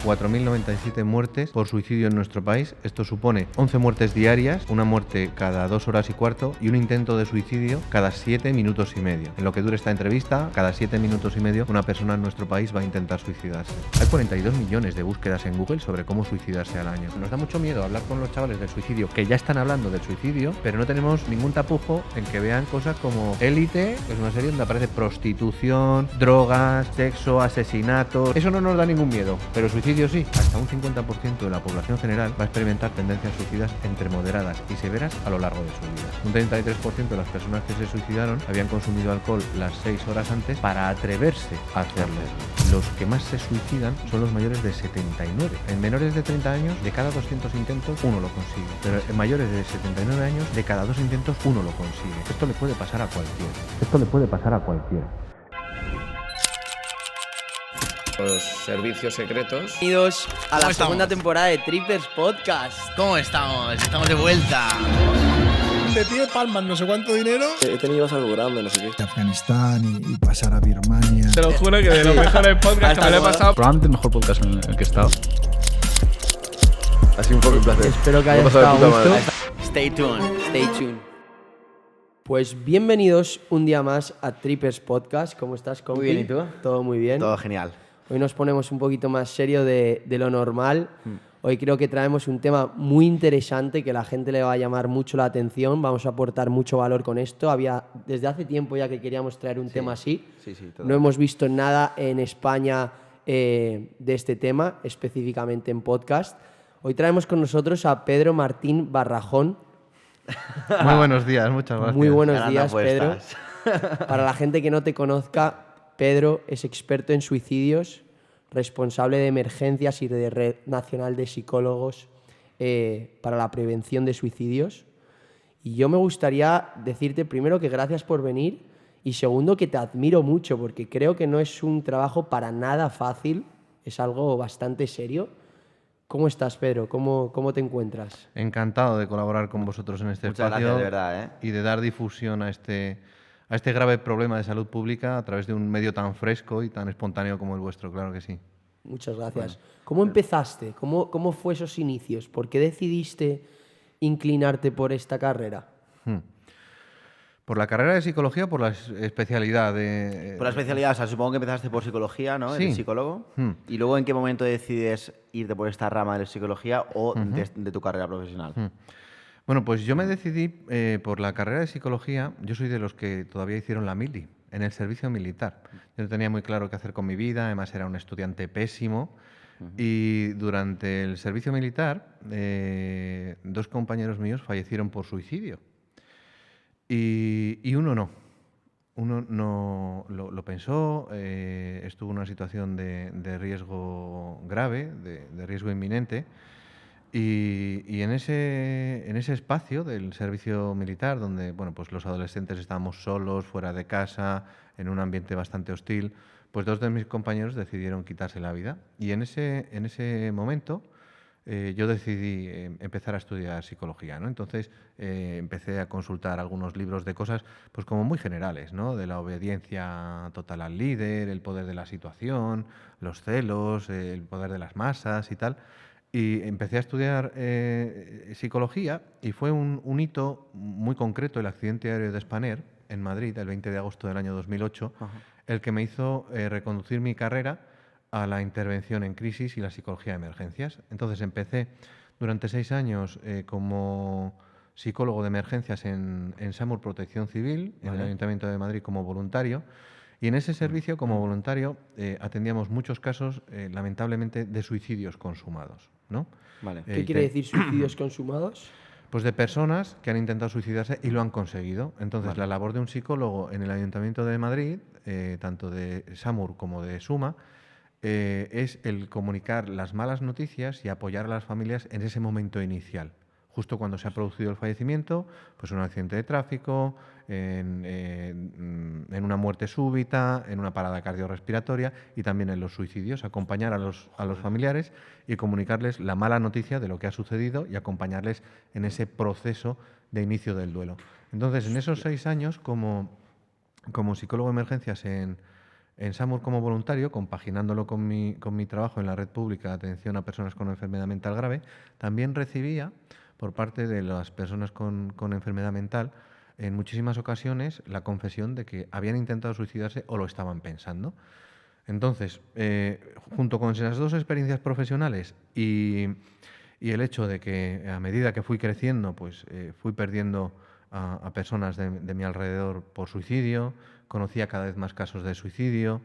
4.097 muertes por suicidio en nuestro país. Esto supone 11 muertes diarias, una muerte cada 2 horas y cuarto y un intento de suicidio cada 7 minutos y medio. En lo que dure esta entrevista, cada 7 minutos y medio una persona en nuestro país va a intentar suicidarse. Hay 42 millones de búsquedas en Google sobre cómo suicidarse al año. Nos da mucho miedo hablar con los chavales del suicidio, que ya están hablando del suicidio, pero no tenemos ningún tapujo en que vean cosas como Élite, que es una serie donde aparece prostitución, drogas, sexo, asesinatos. Eso no nos da ningún miedo, pero el suicidio sí. Hasta un 50% de la población general va a experimentar tendencias suicidas entre moderadas y severas a lo largo de su vida. Un 33% de las personas que se suicidaron habían consumido alcohol las 6 horas antes para atreverse a hacerlo. Los que más se suicidan son los mayores de 79. En menores de 30 años, de cada 200 intentos, uno lo consigue. Pero en mayores de 79 años, de cada 2 intentos, uno lo consigue. Esto le puede pasar a cualquiera. Los servicios secretos. Bienvenidos a la estamos? segunda temporada de Trippers Podcast. ¿Cómo estamos? Estamos de vuelta. De pie palmas no sé cuánto dinero. He tenido algo grande, no sé qué. De Afganistán y pasar a Birmania. Te lo juro que de los mejores podcasts que me lo he pasado. Probablemente el mejor podcast en el que he estado. Ha sido un poco un placer. Espero que Me haya he pasado de estado a puta gusto. madre. Stay tuned. Pues bienvenidos un día más a Trippers Podcast. ¿Cómo estás, compi? Muy bien, ¿y tú? Todo muy bien. Todo genial. Hoy nos ponemos un poquito más serio de lo normal. Hoy creo que traemos un tema muy interesante que la gente le va a llamar mucho la atención. Vamos a aportar mucho valor con esto. Desde hace tiempo ya que queríamos traer un tema así. Sí, No hemos visto nada en España de este tema, específicamente en podcast. Hoy traemos con nosotros a Pedro Martín Barrajón. Muy buenos días, muchas gracias. Muy buenos Ganan días, Pedro. apuestas. Para la gente que no te conozca, Pedro es experto en suicidios, responsable de emergencias y de Red Nacional de Psicólogos para la prevención de suicidios. Y yo me gustaría decirte primero que gracias por venir y segundo que te admiro mucho porque creo que no es un trabajo para nada fácil, es algo bastante serio. ¿Cómo estás, Pedro? ¿Cómo te encuentras? Encantado de colaborar con vosotros en este Muchas espacio gracias, de verdad, ¿eh? y de dar difusión a este grave problema de salud pública a través de un medio tan fresco y tan espontáneo como el vuestro, claro que sí. Muchas gracias. ¿Cómo empezaste? ¿Cómo fue esos inicios? ¿Por qué decidiste inclinarte por esta carrera? ¿Por la carrera de psicología o por la especialidad de...? Por la especialidad, o sea, supongo que empezaste por psicología, ¿no? Sí. Eres psicólogo. Y luego, ¿en qué momento decides irte por esta rama de la psicología o de tu carrera profesional? Bueno, pues yo me decidí por la carrera de psicología. Yo soy de los que todavía hicieron la mili, en el servicio militar. Yo no tenía muy claro qué hacer con mi vida, además era un estudiante pésimo. Y durante el servicio militar, 2 compañeros míos fallecieron por suicidio. Y uno no. Uno no lo pensó, estuvo en una situación de riesgo grave, de riesgo inminente. Y en ese espacio del servicio militar, donde bueno, pues los adolescentes estábamos solos, fuera de casa, en un ambiente bastante hostil, pues 2 de mis compañeros decidieron quitarse la vida. Y en ese momento yo decidí empezar a estudiar psicología, ¿no? Entonces empecé a consultar algunos libros de cosas pues como muy generales, ¿no? De la obediencia total al líder, el poder de la situación, los celos, el poder de las masas y tal. Y empecé a estudiar psicología y fue un hito muy concreto, el accidente aéreo de Spanair en Madrid, el 20 de agosto del año 2008, el que me hizo reconducir mi carrera a la intervención en crisis y la psicología de emergencias. Entonces empecé durante 6 años como psicólogo de emergencias en SAMUR Protección Civil, en el Ayuntamiento de Madrid como voluntario. Y en ese servicio, como voluntario, atendíamos muchos casos, lamentablemente, de suicidios consumados, ¿no? Vale. ¿Qué quiere decir suicidios consumados? Pues de personas que han intentado suicidarse y lo han conseguido. Entonces, la labor de un psicólogo en el Ayuntamiento de Madrid, tanto de SAMUR como de SUMA, es el comunicar las malas noticias y apoyar a las familias en ese momento inicial. Justo cuando se ha producido el fallecimiento, pues un accidente de tráfico, en una muerte súbita, en una parada cardiorrespiratoria y también en los suicidios, acompañar a los familiares y comunicarles la mala noticia de lo que ha sucedido y acompañarles en ese proceso de inicio del duelo. Entonces, en esos 6 años, como psicólogo de emergencias en en SAMUR como voluntario, compaginándolo con mi trabajo en la red pública de atención a personas con enfermedad mental grave, también recibía por parte de las personas con enfermedad mental en muchísimas ocasiones la confesión de que habían intentado suicidarse o lo estaban pensando. Entonces, junto con esas dos experiencias profesionales y el hecho de que a medida que fui creciendo, pues fui perdiendo a personas de mi alrededor por suicidio, conocía cada vez más casos de suicidio,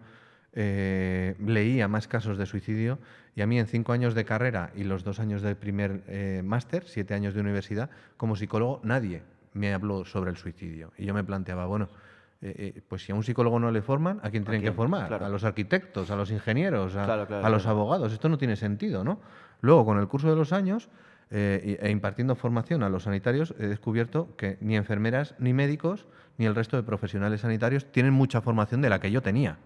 leía más casos de suicidio, y a mí en 5 años de carrera y los 2 años del primer máster, 7 años de universidad, como psicólogo nadie me habló sobre el suicidio. Y yo me planteaba, bueno, pues si a un psicólogo no le forman, ¿a quién tienen que formar? Claro. A los arquitectos, a los ingenieros, a los Claro. abogados. Esto no tiene sentido, ¿no? Luego, con el curso de los años e impartiendo formación a los sanitarios, he descubierto que ni enfermeras, ni médicos, ni el resto de profesionales sanitarios tienen mucha formación de la que yo tenía.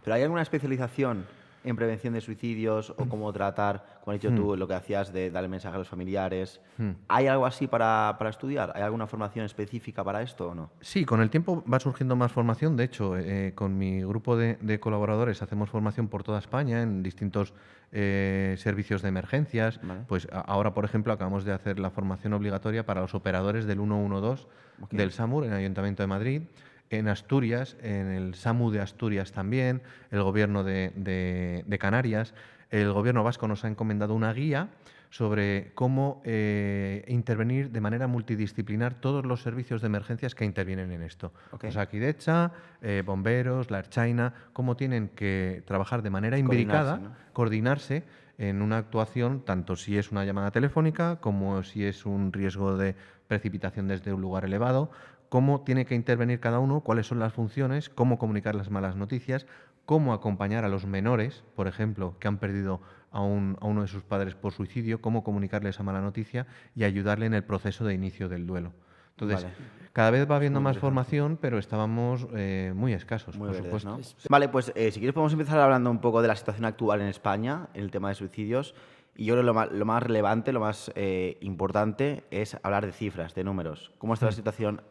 ¿Pero hay alguna especialización en prevención de suicidios o cómo tratar, como has dicho tú, lo que hacías de darle mensaje a los familiares? ¿Hay algo así para estudiar? ¿Hay alguna formación específica para esto o no? Sí, con el tiempo va surgiendo más formación. De hecho, con mi grupo de colaboradores hacemos formación por toda España en distintos servicios de emergencias. Vale. Pues ahora, por ejemplo, acabamos de hacer la formación obligatoria para los operadores del 112 del SAMUR en el Ayuntamiento de Madrid. En Asturias, en el SAMU de Asturias también, el Gobierno de Canarias. El Gobierno vasco nos ha encomendado una guía sobre cómo intervenir de manera multidisciplinar todos los servicios de emergencias que intervienen en esto. Okay. Osakidecha, bomberos, la Ertzaina, cómo tienen que trabajar de manera imbricada, coordinarse en una actuación, tanto si es una llamada telefónica como si es un riesgo de precipitación desde un lugar elevado, cómo tiene que intervenir cada uno, cuáles son las funciones, cómo comunicar las malas noticias, cómo acompañar a los menores, por ejemplo, que han perdido a uno de sus padres por suicidio, cómo comunicarle esa mala noticia y ayudarle en el proceso de inicio del duelo. Entonces, cada vez va habiendo más formación, pero estábamos muy escasos, por supuesto. ¿no? Vale, pues si quieres podemos empezar hablando un poco de la situación actual en España, en el tema de suicidios. Y yo creo que lo más relevante, lo más importante es hablar de cifras, de números. ¿Cómo está la situación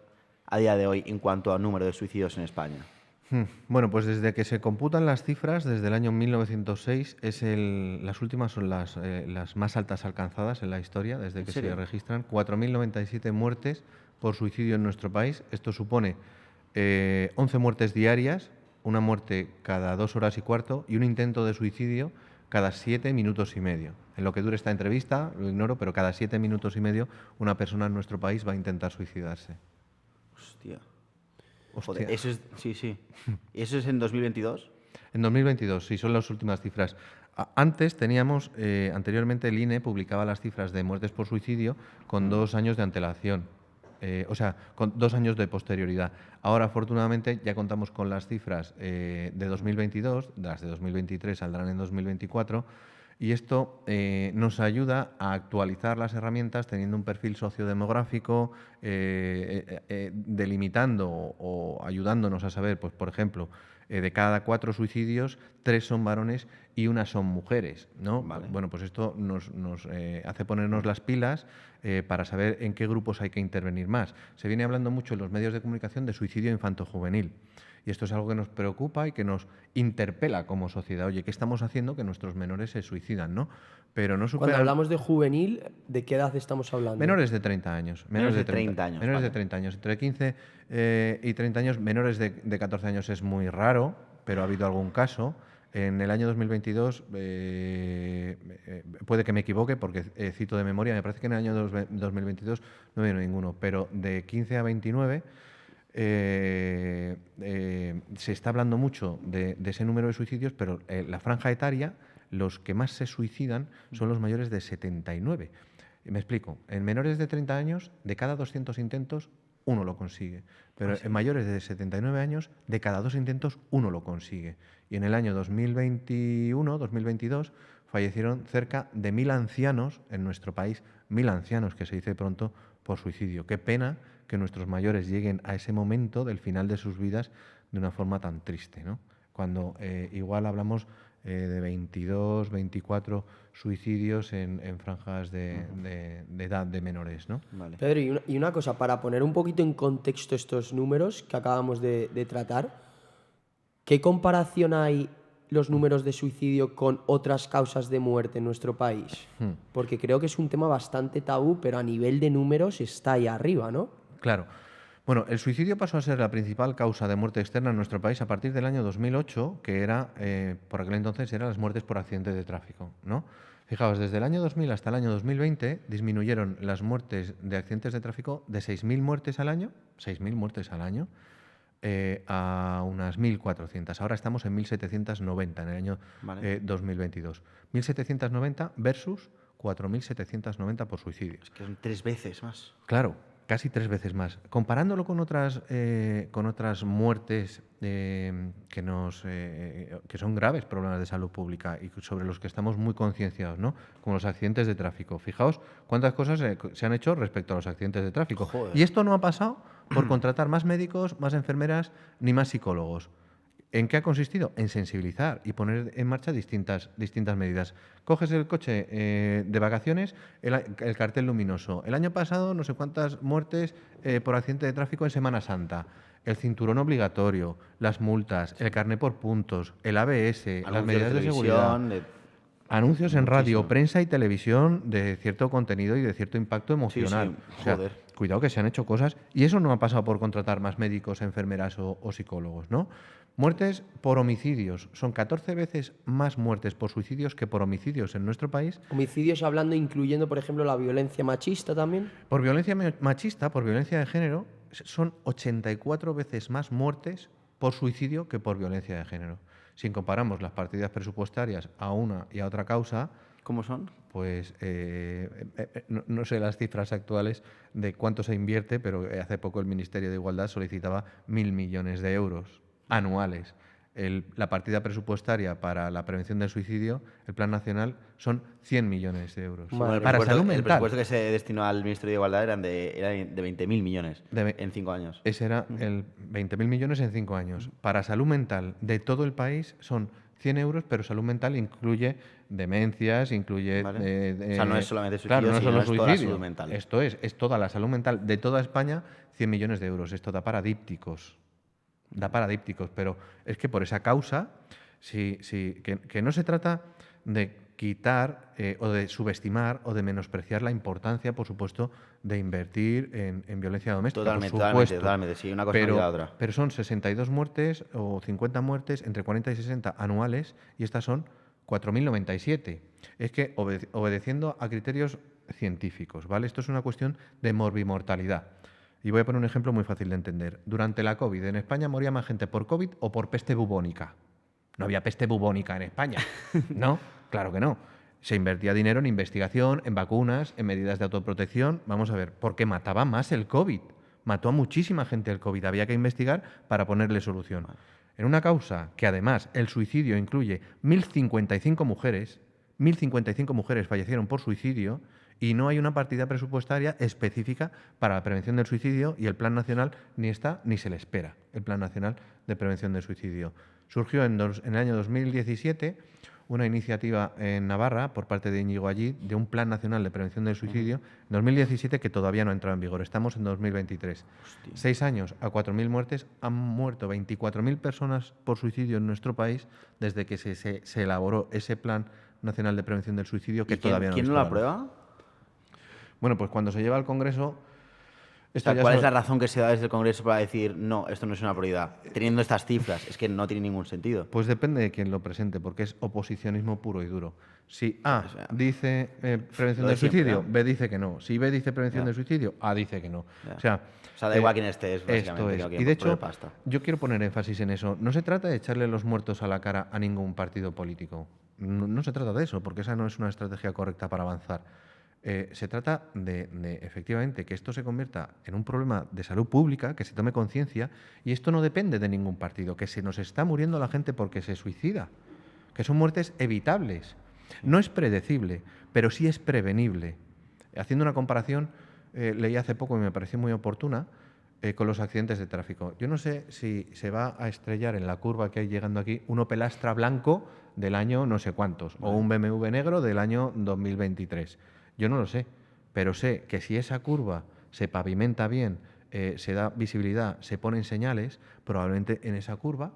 a día de hoy en cuanto a número de suicidios en España? Bueno, pues desde que se computan las cifras, desde el año 1906, las últimas son las más altas alcanzadas en la historia, desde que se registran 4.097 muertes por suicidio en nuestro país. Esto supone 11 muertes diarias, una muerte cada 2 horas y cuarto y un intento de suicidio cada 7 minutos y medio. En lo que dure esta entrevista, lo ignoro, pero cada 7 minutos y medio una persona en nuestro país va a intentar suicidarse. Hostia. Joder, eso es, sí. ¿Eso es en 2022? En 2022, sí, son las últimas cifras. Antes teníamos, anteriormente el INE publicaba las cifras de muertes por suicidio con 2 años de antelación, o sea, con 2 años de posterioridad. Ahora, afortunadamente, ya contamos con las cifras de 2022, las de 2023 saldrán en 2024, y esto nos ayuda a actualizar las herramientas teniendo un perfil sociodemográfico, delimitando o ayudándonos a saber, pues por ejemplo, de cada 4 suicidios, 3 son varones y 1 son mujeres, ¿no? Vale. Bueno, pues esto nos hace ponernos las pilas para saber en qué grupos hay que intervenir más. Se viene hablando mucho en los medios de comunicación de suicidio infantojuvenil. Y esto es algo que nos preocupa y que nos interpela como sociedad. Oye, ¿qué estamos haciendo que nuestros menores se suicidan, no? Pero no superan... Cuando hablamos de juvenil, ¿de qué edad estamos hablando? Menores de 30 años. Menores de 30 años. Menores vale. de 30 años. Entre 15 y 30 años. Menores de 14 años es muy raro, pero ha habido algún caso. En el año 2022, puede que me equivoque porque cito de memoria, me parece que en el año 2022 no ha habido ninguno, pero de 15 a 29... se está hablando mucho de ese número de suicidios, pero la franja etaria, los que más se suicidan son los mayores de 79. Me explico. En menores de 30 años, de cada 200 intentos, 1 lo consigue. Pero en mayores de 79 años, de cada 2 intentos, 1 lo consigue. Y en el año 2021-2022 fallecieron cerca de 1.000 ancianos en nuestro país, 1.000 ancianos, que se dice pronto, por suicidio. Qué pena que nuestros mayores lleguen a ese momento del final de sus vidas de una forma tan triste, ¿no? Cuando igual hablamos de 22, 24 suicidios en franjas de edad de menores, ¿no? Vale. Pedro, y una cosa, para poner un poquito en contexto estos números que acabamos de tratar, ¿Qué comparación hay los números de suicidio con otras causas de muerte en nuestro país? Porque creo que es un tema bastante tabú, pero a nivel de números está ahí arriba, ¿no? Claro. Bueno, el suicidio pasó a ser la principal causa de muerte externa en nuestro país a partir del año 2008, que era, por aquel entonces, eran las muertes por accidentes de tráfico, ¿no? Fijaos, desde el año 2000 hasta el año 2020 disminuyeron las muertes de accidentes de tráfico de 6.000 muertes al año, 6.000 muertes al año, a unas 1.400. Ahora estamos en 1.790 en el año 2022. 1.790 versus 4.790 por suicidio. Es que son 3 veces más. Claro, casi 3 veces más. Comparándolo con otras muertes que son graves problemas de salud pública y sobre los que estamos muy concienciados, ¿no? Como los accidentes de tráfico. Fijaos cuántas cosas se han hecho respecto a los accidentes de tráfico. Joder. Y esto no ha pasado por contratar más médicos, más enfermeras ni más psicólogos. ¿En qué ha consistido? En sensibilizar y poner en marcha distintas medidas. Coges el coche de vacaciones, el cartel luminoso. El año pasado no sé cuántas muertes por accidente de tráfico en Semana Santa. El cinturón obligatorio, las multas, el carné por puntos, el ABS, las medidas de seguridad. Anuncios en radio, prensa y televisión de cierto contenido y de cierto impacto emocional. Sí, joder. O sea, cuidado que se han hecho cosas y eso no ha pasado por contratar más médicos, enfermeras o psicólogos, ¿no? Muertes por homicidios. Son 14 veces más muertes por suicidios que por homicidios en nuestro país. Homicidios hablando, incluyendo, por ejemplo, la violencia machista también. Por violencia machista, por violencia de género, son 84 veces más muertes por suicidio que por violencia de género. Si comparamos las partidas presupuestarias a una y a otra causa, ¿Cómo son? pues no sé las cifras actuales de cuánto se invierte, pero hace poco el Ministerio de Igualdad solicitaba 1.000 millones de euros anuales. La partida presupuestaria para la prevención del suicidio, el Plan Nacional, son 100 millones de euros. Madre Para salud El mental. presupuesto que se destinó al Ministerio de Igualdad era de 20.000 millones en 5 años. Ese era el 20.000 millones en 5 años. Para salud mental de todo el país son 100 euros, pero salud mental incluye demencias, incluye... Vale. O sea, no es solamente suicidio, claro, no sino solo es toda la suicidio. salud mental. Esto es toda la salud mental de toda España, 100 millones de euros. Esto da para dípticos. Da para dípticos, pero es que por esa causa, que no se trata de quitar o de subestimar o de menospreciar la importancia, por supuesto, de invertir en violencia doméstica. Totalmente. Sí, una cosa no quita otra. Pero son 62 muertes o 50 muertes entre 40 y 60 anuales y estas son 4.097. Es que obedeciendo a criterios científicos, ¿vale? Esto es una cuestión de morbimortalidad. Y voy a poner un ejemplo muy fácil de entender. Durante la COVID, en España moría más gente por COVID o por peste bubónica. No había peste bubónica en España, ¿no? Claro que no. Se invertía dinero en investigación, en vacunas, en medidas de autoprotección. Vamos a ver, porque mataba más el COVID. Mató a muchísima gente el COVID. Había que investigar para ponerle solución. En una causa que además el suicidio incluye 1.055 mujeres, 1.055 mujeres fallecieron por suicidio y no hay una partida presupuestaria específica para la prevención del suicidio y el Plan Nacional ni está ni se le espera, el Plan Nacional de Prevención del Suicidio. Surgió en el año 2017 una iniciativa en Navarra por parte de Íñigo Allí de un Plan Nacional de Prevención del Suicidio en 2017 que todavía no ha entrado en vigor. Estamos en 2023. Hostia. 6 años a 4.000 muertes. Han muerto 24.000 personas por suicidio en nuestro país desde que se elaboró ese Plan Nacional de Prevención del Suicidio que todavía no ¿Quién no lo aprueba? Bueno, pues cuando se lleva al Congreso... ¿Cuál es la razón que se da desde el Congreso para decir no, esto no es una prioridad? Teniendo estas cifras, es que no tiene ningún sentido. Pues depende de quién lo presente, porque es oposicionismo puro y duro. Si A dice prevención del suicidio, B dice que no. Si B dice prevención del suicidio, A dice que no. Ya. O sea, da igual quién esté, es básicamente. Esto es. Y de hecho, yo quiero poner énfasis en eso. No se trata de echarle los muertos a la cara a ningún partido político. No se trata de eso, porque esa no es una estrategia correcta para avanzar. Se trata de efectivamente que esto se convierta en un problema de salud pública, que se tome conciencia, y esto no depende de ningún partido, que se nos está muriendo la gente porque se suicida, que son muertes evitables. No es predecible, pero sí es prevenible. Haciendo una comparación, leí hace poco y me pareció muy oportuna, con los accidentes de tráfico. Yo no sé si se va a estrellar en la curva que hay llegando aquí un Opel Astra blanco del año no sé cuántos, o un BMW negro del año 2023. Yo no lo sé, pero sé que si esa curva se pavimenta bien, se da visibilidad, se ponen señales, probablemente en esa curva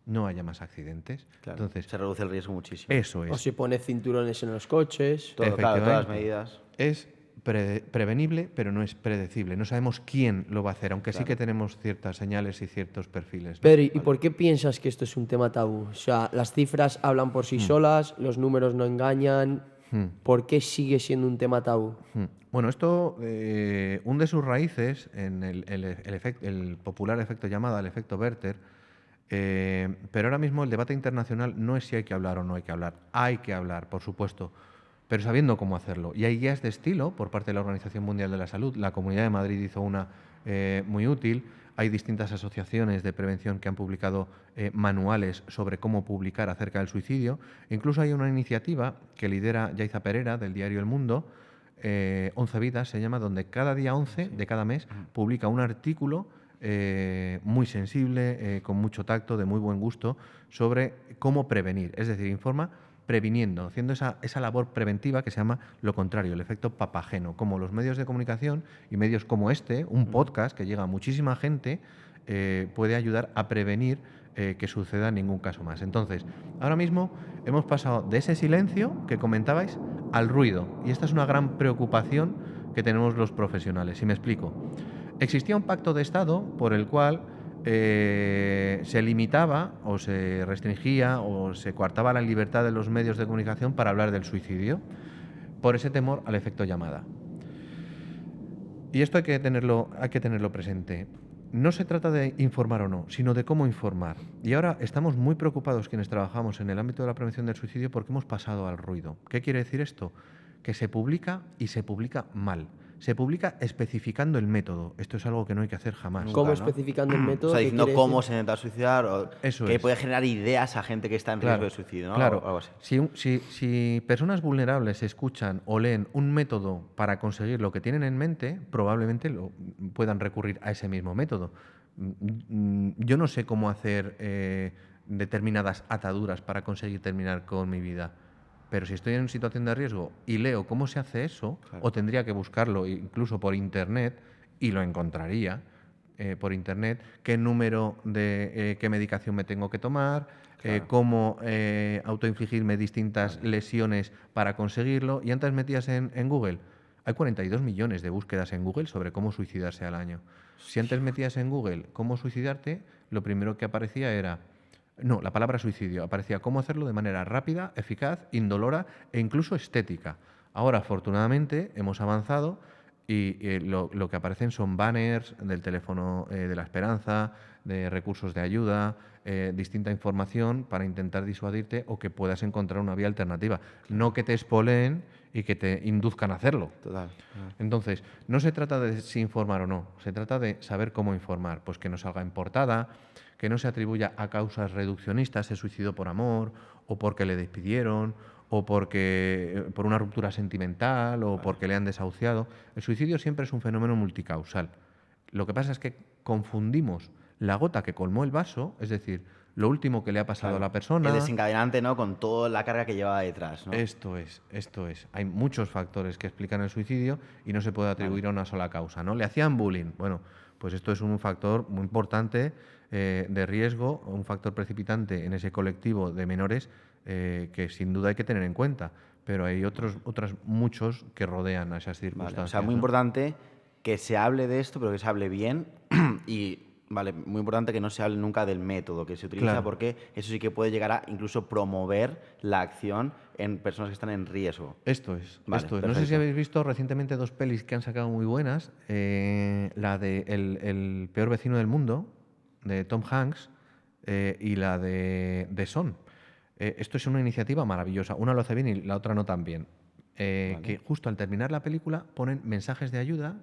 no haya más accidentes. Claro, Entonces, se reduce el riesgo muchísimo. eso O es. si pone cinturones en los coches. Todo, claro, todas las Efectivamente. medidas. Es prevenible, pero no es predecible. No sabemos quién lo va a hacer, aunque sí que tenemos ciertas señales y ciertos perfiles, ¿no? Pedro, ¿y por qué piensas que esto es un tema tabú? O sea, las cifras hablan por sí solas, los números no engañan. ¿Por qué sigue siendo un tema tabú? Bueno, esto hunde sus raíces en el popular efecto llamada, el efecto Werther, pero ahora mismo el debate internacional no es si hay que hablar o no hay que hablar. Hay que hablar, por supuesto, pero sabiendo cómo hacerlo. Y hay guías de estilo por parte de la Organización Mundial de la Salud. La Comunidad de Madrid hizo una muy útil. Hay distintas asociaciones de prevención que han publicado manuales sobre cómo publicar acerca del suicidio. Incluso hay una iniciativa que lidera Yaiza Perera, del diario El Mundo, 11 Vidas se llama, donde cada día 11 de cada mes publica un artículo muy sensible, con mucho tacto, de muy buen gusto, sobre cómo prevenir. Es decir, informa previniendo, haciendo esa labor preventiva que se llama lo contrario, el efecto papageno, como los medios de comunicación y medios como este, un podcast que llega a muchísima gente, puede ayudar a prevenir que suceda ningún caso más. Entonces, ahora mismo hemos pasado de ese silencio que comentabais al ruido, y esta es una gran preocupación que tenemos los profesionales. Y me explico. Existía un pacto de Estado por el cual se limitaba o se restringía o se coartaba la libertad de los medios de comunicación para hablar del suicidio, por ese temor al efecto llamada. Y esto hay que tenerlo presente. No se trata de informar o no, sino de cómo informar. Y ahora estamos muy preocupados quienes trabajamos en el ámbito de la prevención del suicidio porque hemos pasado al ruido. ¿Qué quiere decir esto? Que se publica y se publica mal. Se publica especificando el método. Esto es algo que no hay que hacer jamás. ¿Cómo ¿no? especificando el método? O sea, ¿Qué diciendo quiere cómo decir? se intenta suicidar o Eso que es. puede generar ideas a gente que está en riesgo de suicidio, ¿no? Claro. O algo así. Si personas vulnerables escuchan o leen un método para conseguir lo que tienen en mente, probablemente puedan recurrir a ese mismo método. Yo no sé cómo hacer determinadas ataduras para conseguir terminar con mi vida. Pero si estoy en situación de riesgo y leo cómo se hace eso, o tendría que buscarlo incluso por internet, y lo encontraría por internet, qué número de qué medicación me tengo que tomar, cómo autoinfligirme distintas lesiones para conseguirlo. Y antes metías en Google, hay 42 millones de búsquedas en Google sobre cómo suicidarse al año. Si antes metías en Google cómo suicidarte, lo primero que aparecía era... No, la palabra suicidio. Aparecía cómo hacerlo de manera rápida, eficaz, indolora e incluso estética. Ahora, afortunadamente, hemos avanzado y lo que aparecen son banners del teléfono de la esperanza, de recursos de ayuda, distinta información para intentar disuadirte o que puedas encontrar una vía alternativa. No que te espoleen y que te induzcan a hacerlo. Total. Entonces, no se trata de si informar o no, se trata de saber cómo informar. Pues que no salga en portada, que no se atribuya a causas reduccionistas, se suicidó por amor, o porque le despidieron, o por una ruptura sentimental, o porque le han desahuciado. El suicidio siempre es un fenómeno multicausal. Lo que pasa es que confundimos la gota que colmó el vaso, es decir, lo último que le ha pasado a la persona. El desencadenante, ¿no? Con toda la carga que llevaba detrás, ¿no? Esto es. Hay muchos factores que explican el suicidio y no se puede atribuir a una sola causa, ¿no? Le hacían bullying. Bueno, pues esto es un factor muy importante de riesgo, un factor precipitante en ese colectivo de menores que sin duda hay que tener en cuenta. Pero hay otros muchos que rodean a esas circunstancias. Vale, o sea, muy ¿no? importante que se hable de esto, pero que se hable bien y... Vale, muy importante que no se hable nunca del método que se utiliza, Claro. porque eso sí que puede llegar a incluso promover la acción en personas que están en riesgo. Esto es. Vale, No sé si perfecto. habéis visto recientemente dos pelis que han sacado muy buenas. La de El peor vecino del mundo, de Tom Hanks, y la de Son. Esto es una iniciativa maravillosa. Una lo hace bien y la otra no tan bien. Que justo al terminar la película ponen mensajes de ayuda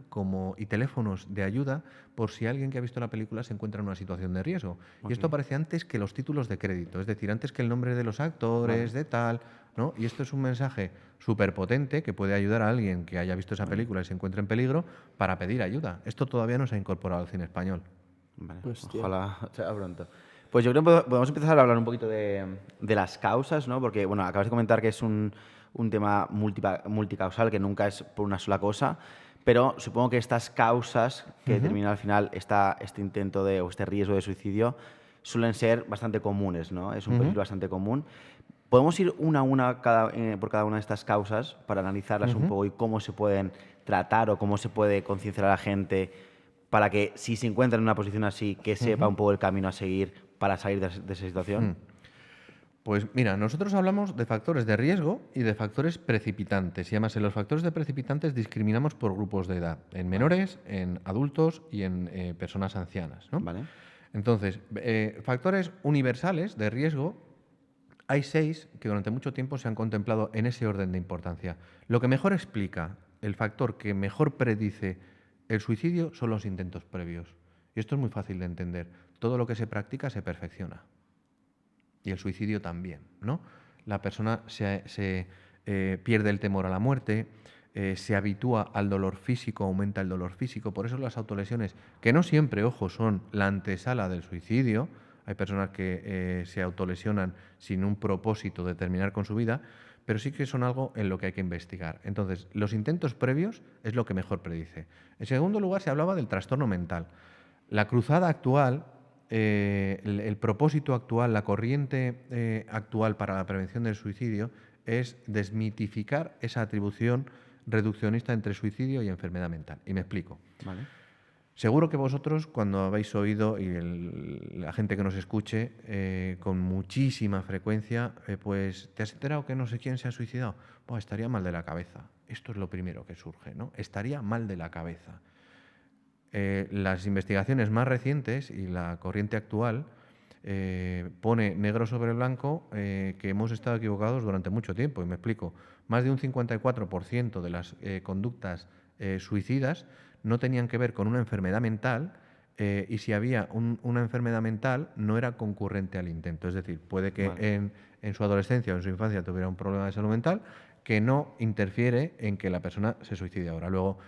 y teléfonos de ayuda por si alguien que ha visto la película se encuentra en una situación de riesgo. Y esto aparece antes que los títulos de crédito, es decir, antes que el nombre de los actores, de tal, ¿no? Y esto es un mensaje súper potente que puede ayudar a alguien que haya visto esa película y se encuentre en peligro para pedir ayuda. Esto todavía no se ha incorporado al cine español. Vale, Hostia. ojalá sea pronto. Pues yo creo que podemos empezar a hablar un poquito de las causas, ¿no? Porque, bueno, acabas de comentar que es un tema multicausal, que nunca es por una sola cosa, pero supongo que estas causas que determinan al final este intento o este riesgo de suicidio suelen ser bastante comunes, ¿no? Es un perfil bastante común. ¿Podemos ir una a una por cada una de estas causas para analizarlas un poco y cómo se pueden tratar o cómo se puede concienciar a la gente para que, si se encuentra en una posición así, que sepa un poco el camino a seguir para salir de esa situación? Pues mira, nosotros hablamos de factores de riesgo y de factores precipitantes. Y además en los factores de precipitantes discriminamos por grupos de edad, en menores, en adultos y en personas ancianas, ¿no? Vale. Entonces, factores universales de riesgo, hay 6 que durante mucho tiempo se han contemplado en ese orden de importancia. Lo que mejor explica, el factor que mejor predice el suicidio son los intentos previos. Y esto es muy fácil de entender. Todo lo que se practica se perfecciona. Y el suicidio también, ¿no? La persona se pierde el temor a la muerte, se habitúa al dolor físico, aumenta el dolor físico. Por eso las autolesiones, que no siempre, ojo, son la antesala del suicidio. Hay personas que se autolesionan sin un propósito de terminar con su vida, pero sí que son algo en lo que hay que investigar. Entonces, los intentos previos es lo que mejor predice. En segundo lugar, se hablaba del trastorno mental. La cruzada actual, el propósito actual, la corriente actual para la prevención del suicidio es desmitificar esa atribución reduccionista entre suicidio y enfermedad mental. Y me explico. Vale. Seguro que vosotros, cuando habéis oído, y la gente que nos escuche, con muchísima frecuencia, pues, ¿te has enterado que no sé quién se ha suicidado? Pues estaría mal de la cabeza. Esto es lo primero que surge, ¿no? Estaría mal de la cabeza. Las investigaciones más recientes y la corriente actual pone negro sobre blanco que hemos estado equivocados durante mucho tiempo. Y me explico. Más de un 54% de las conductas suicidas no tenían que ver con una enfermedad mental y si había una enfermedad mental no era concurrente al intento. Es decir, puede que en su adolescencia o en su infancia tuviera un problema de salud mental que no interfiere en que la persona se suicide ahora. Luego,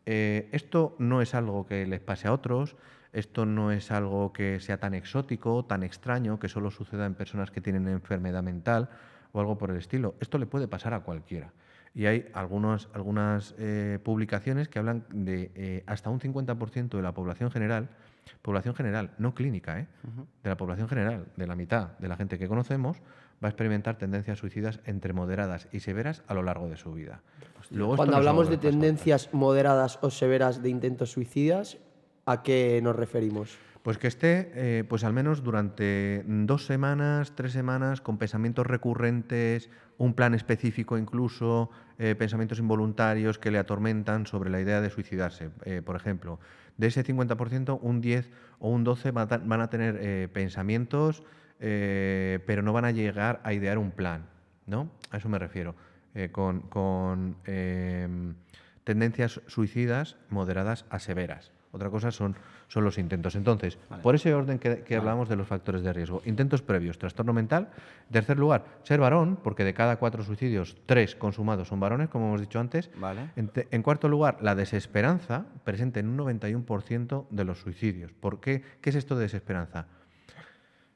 esto no es algo que les pase a otros, esto no es algo que sea tan exótico, tan extraño, que solo suceda en personas que tienen enfermedad mental o algo por el estilo. Esto le puede pasar a cualquiera. Y hay algunas publicaciones que hablan de hasta un 50% de la población general, no clínica, de la población general, de la mitad de la gente que conocemos, va a experimentar tendencias suicidas entre moderadas y severas a lo largo de su vida. Luego, Cuando esto no hablamos solo de le pasa a tendencias moderadas o severas de intentos suicidas, ¿a qué nos referimos? Pues que esté, pues al menos durante 2 semanas, 3 semanas, con pensamientos recurrentes, un plan específico incluso, pensamientos involuntarios que le atormentan sobre la idea de suicidarse. Por ejemplo, de ese 50%, un 10 o un 12 van a tener pensamientos, pero no van a llegar a idear un plan, ¿no? A eso me refiero. Con tendencias suicidas moderadas a severas. Otra cosa son los intentos. Entonces, por ese orden que hablamos de los factores de riesgo. Intentos previos, trastorno mental. En tercer lugar, ser varón, porque de cada 4 suicidios, 3 consumados son varones, como hemos dicho antes. Vale. En cuarto lugar, la desesperanza, presente en un 91% de los suicidios. ¿Por qué? ¿Qué es esto de desesperanza?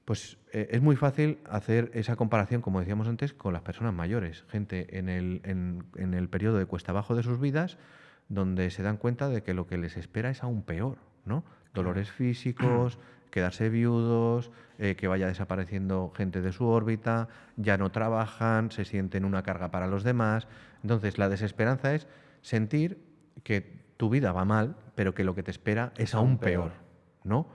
Pues es muy fácil hacer esa comparación, como decíamos antes, con las personas mayores. Gente en el periodo de cuesta abajo de sus vidas, donde se dan cuenta de que lo que les espera es aún peor, ¿no? Dolores físicos, quedarse viudos, que vaya desapareciendo gente de su órbita, ya no trabajan, se sienten una carga para los demás. Entonces, la desesperanza es sentir que tu vida va mal, pero que lo que te espera es aún peor, ¿no?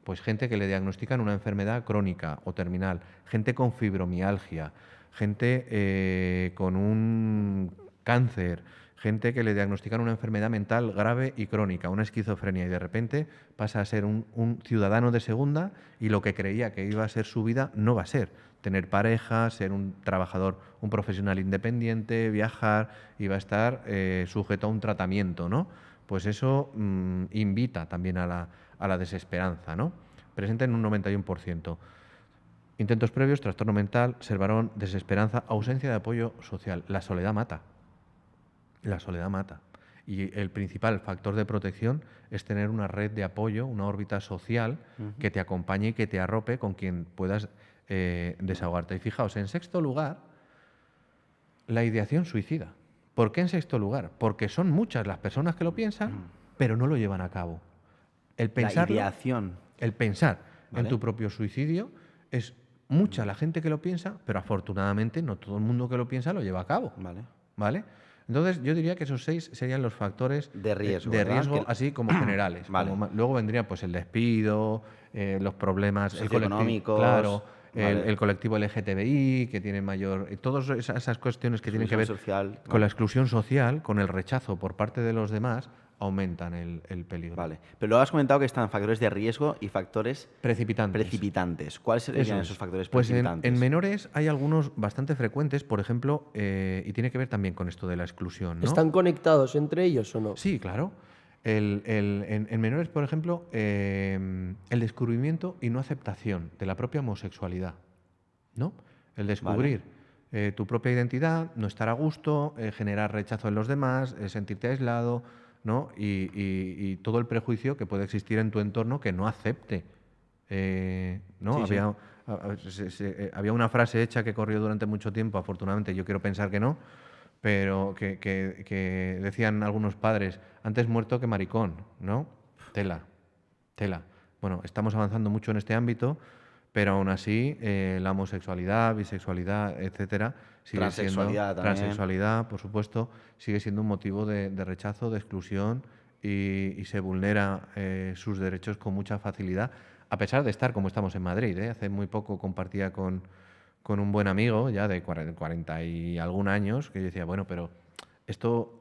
Pues gente que le diagnostican una enfermedad crónica o terminal, gente con fibromialgia, gente con un cáncer, gente que le diagnostican una enfermedad mental grave y crónica, una esquizofrenia, y de repente pasa a ser un ciudadano de segunda y lo que creía que iba a ser su vida no va a ser. Tener pareja, ser un trabajador, un profesional independiente, viajar, y va a estar sujeto a un tratamiento, ¿no? Pues eso invita también a la desesperanza, ¿no? Presente en un 91%. Intentos previos, trastorno mental, ser varón, desesperanza, ausencia de apoyo social. La soledad mata. La soledad mata. Y el principal factor de protección es tener una red de apoyo, una órbita social que te acompañe y que te arrope, con quien puedas desahogarte. Y fijaos, en sexto lugar, la ideación suicida. ¿Por qué en sexto lugar? Porque son muchas las personas que lo piensan, pero no lo llevan a cabo. El pensarlo, La ideación. el pensar. Vale. en tu propio suicidio. Es mucha la gente que lo piensa, pero afortunadamente no todo el mundo que lo piensa lo lleva a cabo. Vale. ¿Vale? Entonces, yo diría que esos 6 serían los factores De riesgo, de ¿verdad? riesgo, Que- así como generales. Vale. Luego vendría pues el despido, los problemas Socioeconómicos, claro, vale. el colectivo LGTBI, que tiene mayor... todas esas cuestiones que tienen que ver Exclusión social, con vale. la exclusión social, con el rechazo por parte de los demás, aumentan el peligro. Vale. Pero luego has comentado que están factores de riesgo y factores Precipitantes. precipitantes. ¿Cuáles serían Eso es. esos factores Pues precipitantes? en menores hay algunos bastante frecuentes, por ejemplo, y tiene que ver también con esto de la exclusión, ¿no? ¿Están conectados entre ellos o no? Sí, claro. En menores, por ejemplo, el descubrimiento y no aceptación de la propia homosexualidad, ¿no? El descubrir tu propia identidad, no estar a gusto, generar rechazo en los demás, sentirte aislado, ¿no? Y todo el prejuicio que puede existir en tu entorno que no acepte, ¿no? Sí, sí. Había una frase hecha que corrió durante mucho tiempo, afortunadamente yo quiero pensar que no, pero que decían algunos padres, antes muerto que maricón, ¿no? Tela. Bueno, estamos avanzando mucho en este ámbito, pero aún así la homosexualidad, bisexualidad, etcétera, sigue Transexualidad siendo también. transexualidad, por supuesto, sigue siendo un motivo de rechazo, de exclusión y se vulnera sus derechos con mucha facilidad, a pesar de estar como estamos en Madrid. Hace muy poco compartía con un buen amigo ya de 40 y algún años, que yo decía, bueno, pero esto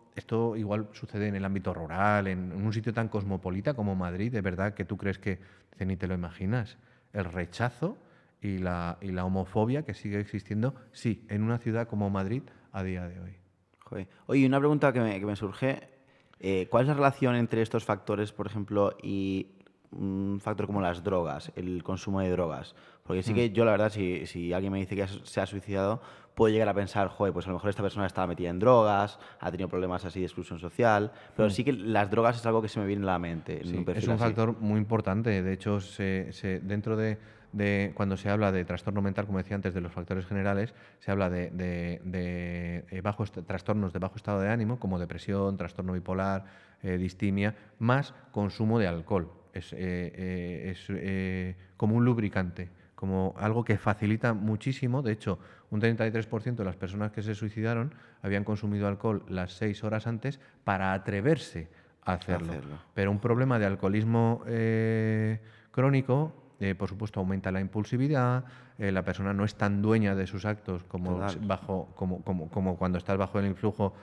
igual sucede en el ámbito rural, en un sitio tan cosmopolita como Madrid, ¿de verdad que tú crees que ni te lo imaginas? El rechazo y la homofobia que sigue existiendo, sí, en una ciudad como Madrid a día de hoy. Joder. Oye, una pregunta que me surge. ¿Cuál es la relación entre estos factores, por ejemplo, y un factor como las drogas, el consumo de drogas? Porque sí que yo, la verdad, si alguien me dice que se ha suicidado, puedo llegar a pensar, joder, pues a lo mejor esta persona estaba metida en drogas, ha tenido problemas así de exclusión social, pero sí que las drogas es algo que se me viene a la mente. En Sí, un perfil es un así. factor muy importante. De hecho, dentro de cuando se habla de trastorno mental, como decía antes, de los factores generales, se habla de trastornos de bajo estado de ánimo, como depresión, trastorno bipolar, distimia, más consumo de alcohol. Es como un lubricante, como algo que facilita muchísimo. De hecho, un 33% de las personas que se suicidaron habían consumido alcohol las 6 horas antes para atreverse a hacerlo. Pero un problema de alcoholismo crónico, por supuesto, aumenta la impulsividad, la persona no es tan dueña de sus actos como cuando estás bajo el influjo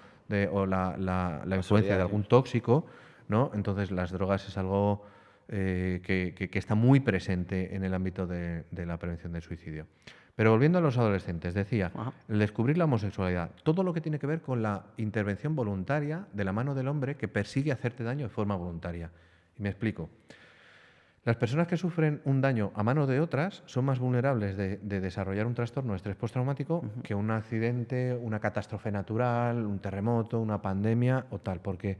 o la influencia de algún tóxico, ¿no? Entonces, las drogas es algo que está muy presente en el ámbito de la prevención del suicidio. Pero volviendo a los adolescentes, decía, el descubrir la homosexualidad, todo lo que tiene que ver con la intervención voluntaria de la mano del hombre que persigue hacerte daño de forma voluntaria. Y me explico. Las personas que sufren un daño a mano de otras son más vulnerables de desarrollar un trastorno de estrés postraumático que un accidente, una catástrofe natural, un terremoto, una pandemia o tal, porque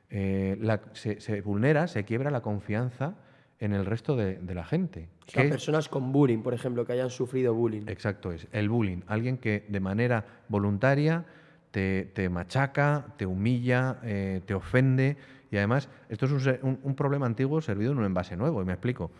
se vulnera, se quiebra la confianza en el resto de la gente. O sea, personas con bullying, por ejemplo, que hayan sufrido bullying. Exacto, es el bullying. Alguien que de manera voluntaria te machaca, te humilla, te ofende. Y además, esto es un problema antiguo servido en un envase nuevo, y me explico.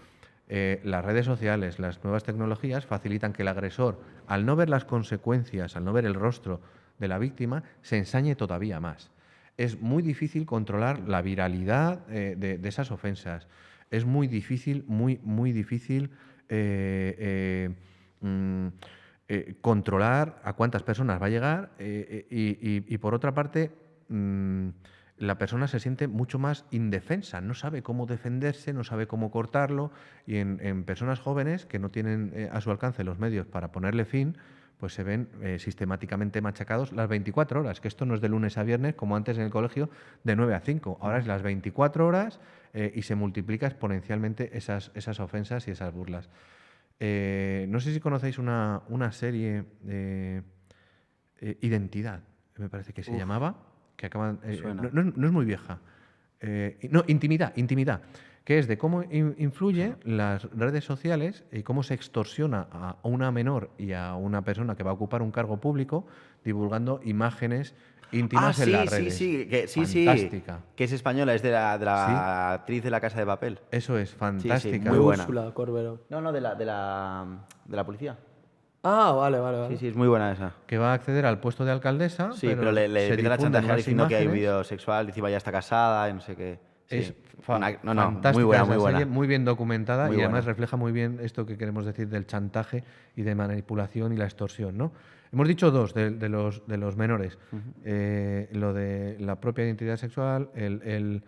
Las redes sociales, las nuevas tecnologías facilitan que el agresor, al no ver las consecuencias, al no ver el rostro de la víctima, se ensañe todavía más. Es muy difícil controlar la viralidad de esas ofensas. Es muy difícil, muy difícil controlar a cuántas personas va a llegar y por otra parte, la persona se siente mucho más indefensa, no sabe cómo defenderse, no sabe cómo cortarlo, y en personas jóvenes que no tienen a su alcance los medios para ponerle fin, pues se ven sistemáticamente machacados las 24 horas, que esto no es de lunes a viernes, como antes en el colegio, de 9 a 5. Ahora es las 24 horas y se multiplica exponencialmente esas ofensas y esas burlas. No sé si conocéis una serie de Identidad, me parece que se llamaba, que acaban... no es muy vieja. No, Intimidad, que es de cómo influyen las redes sociales y cómo se extorsiona a una menor y a una persona que va a ocupar un cargo público divulgando imágenes íntimas en las redes. Fantástica. Que es española, es de la actriz de La Casa de Papel. Eso es, fantástica. muy buena. Úrsula Corberó. No, de la policía. Ah, vale. Sí, es muy buena esa. Que va a acceder al puesto de alcaldesa. Sí, pero le se empiezan a difunden chantajear las diciendo que hay un imágenes. vídeo sexual, encima ya está casada y no sé qué. Sí. Es muy fantástica buena, esa muy buena. serie, muy bien documentada Muy y además buena. refleja muy bien esto que queremos decir del chantaje y de manipulación y la extorsión, ¿no? Hemos dicho dos de los menores. Lo de la propia identidad sexual, el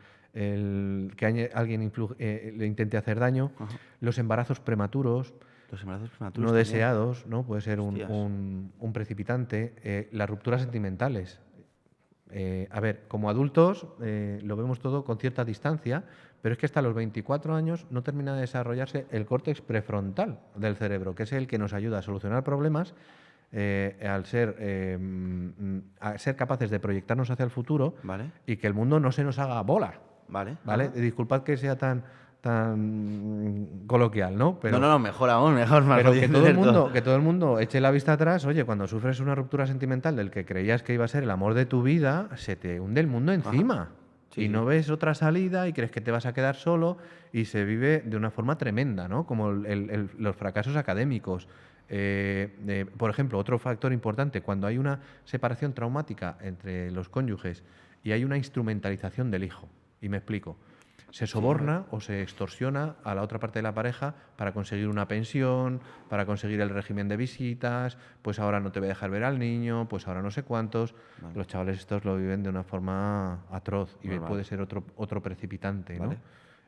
que alguien le intente hacer daño, los embarazos prematuros, Los embarazos prematuros no también. deseados, ¿no? Puede ser Hostias. un precipitante, las rupturas sentimentales. A ver, como adultos lo vemos todo con cierta distancia, pero es que hasta los 24 años no termina de desarrollarse el córtex prefrontal del cerebro, que es el que nos ayuda a solucionar problemas a ser capaces de proyectarnos hacia el futuro Vale. y que el mundo no se nos haga bola. Vale. ¿Vale? Ajá. Disculpad que sea tan coloquial, ¿no? Pero, No, mejor aún, mejor. más pero fácil que de todo el entender mundo, que todo el mundo eche la vista atrás. Oye, cuando sufres una ruptura sentimental del que creías que iba a ser el amor de tu vida, se te hunde el mundo encima. Sí, y no ves otra salida y crees que te vas a quedar solo y se vive de una forma tremenda, ¿no? Como los fracasos académicos. Por ejemplo, otro factor importante, cuando hay una separación traumática entre los cónyuges y hay una instrumentalización del hijo. Y me explico. Se soborna o se extorsiona a la otra parte de la pareja para conseguir una pensión, para conseguir el régimen de visitas, pues ahora no te voy a dejar ver al niño, pues ahora no sé cuántos. Vale. Los chavales estos lo viven de una forma atroz y Normal. puede ser otro precipitante, ¿no? Vale.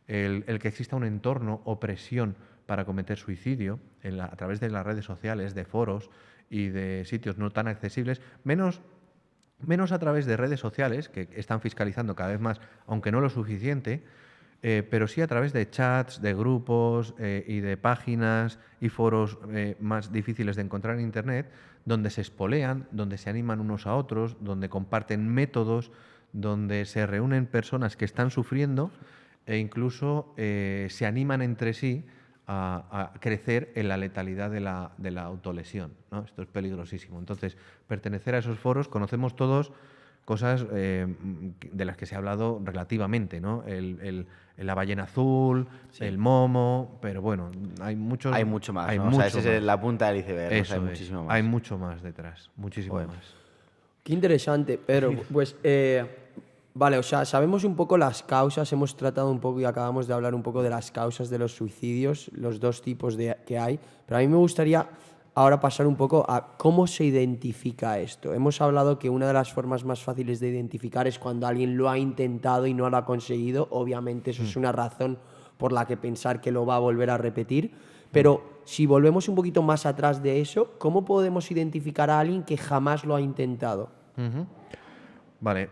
El que exista un entorno o presión para cometer suicidio a través de las redes sociales, de foros y de sitios no tan accesibles, menos a través de redes sociales, que están fiscalizando cada vez más, aunque no lo suficiente, pero sí a través de chats, de grupos y de páginas y foros más difíciles de encontrar en Internet, donde se espolean, donde se animan unos a otros, donde comparten métodos, donde se reúnen personas que están sufriendo e incluso se animan entre sí a crecer en la letalidad de la autolesión, ¿no? Esto es peligrosísimo. Entonces, pertenecer a esos foros, conocemos todos cosas de las que se ha hablado relativamente, ¿no? La ballena azul, el momo, pero bueno, hay mucho más, hay ¿no? mucho O sea, ese es más. la punta del iceberg, Eso hay es. muchísimo más. Hay mucho más detrás, muchísimo Joder. más. Qué interesante, Pedro. Pues, vale, o sea, sabemos un poco las causas, hemos tratado un poco y acabamos de hablar un poco de las causas de los suicidios, los dos tipos que hay, pero a mí me gustaría ahora pasar un poco a cómo se identifica esto. Hemos hablado que una de las formas más fáciles de identificar es cuando alguien lo ha intentado y no lo ha conseguido. Obviamente eso es una razón por la que pensar que lo va a volver a repetir, pero si volvemos un poquito más atrás de eso, ¿cómo podemos identificar a alguien que jamás lo ha intentado? Vale,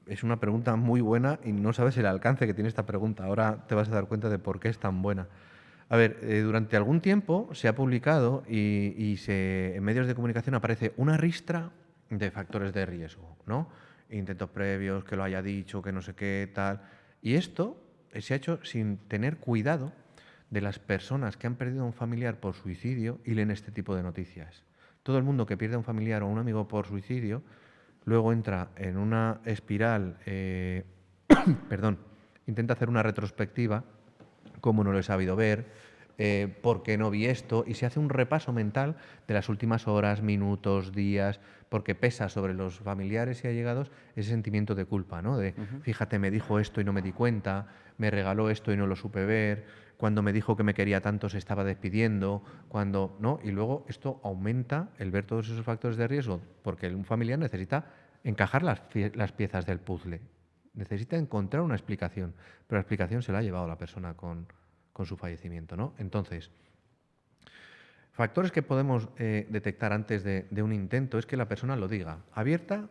es una pregunta muy buena y no sabes el alcance que tiene esta pregunta. Ahora te vas a dar cuenta de por qué es tan buena. A ver, durante algún tiempo se ha publicado y en medios de comunicación aparece una ristra de factores de riesgo, ¿no? Intentos previos, que lo haya dicho, que no sé qué, tal. Y esto se ha hecho sin tener cuidado de las personas que han perdido a un familiar por suicidio y leen este tipo de noticias. Todo el mundo que pierde a un familiar o a un amigo por suicidio luego entra en una espiral, intenta hacer una retrospectiva, cómo no lo he sabido ver, por qué no vi esto, y se hace un repaso mental de las últimas horas, minutos, días, porque pesa sobre los familiares y allegados ese sentimiento de culpa, ¿no? De, fíjate, me dijo esto y no me di cuenta, me regaló esto y no lo supe ver, cuando me dijo que me quería tanto se estaba despidiendo, cuando, ¿no? Y luego esto aumenta el ver todos esos factores de riesgo, porque un familiar necesita encajar las piezas del puzzle, necesita encontrar una explicación, pero la explicación se la ha llevado la persona con su fallecimiento, ¿no? Entonces, factores que podemos detectar antes de un intento es que la persona lo diga abierta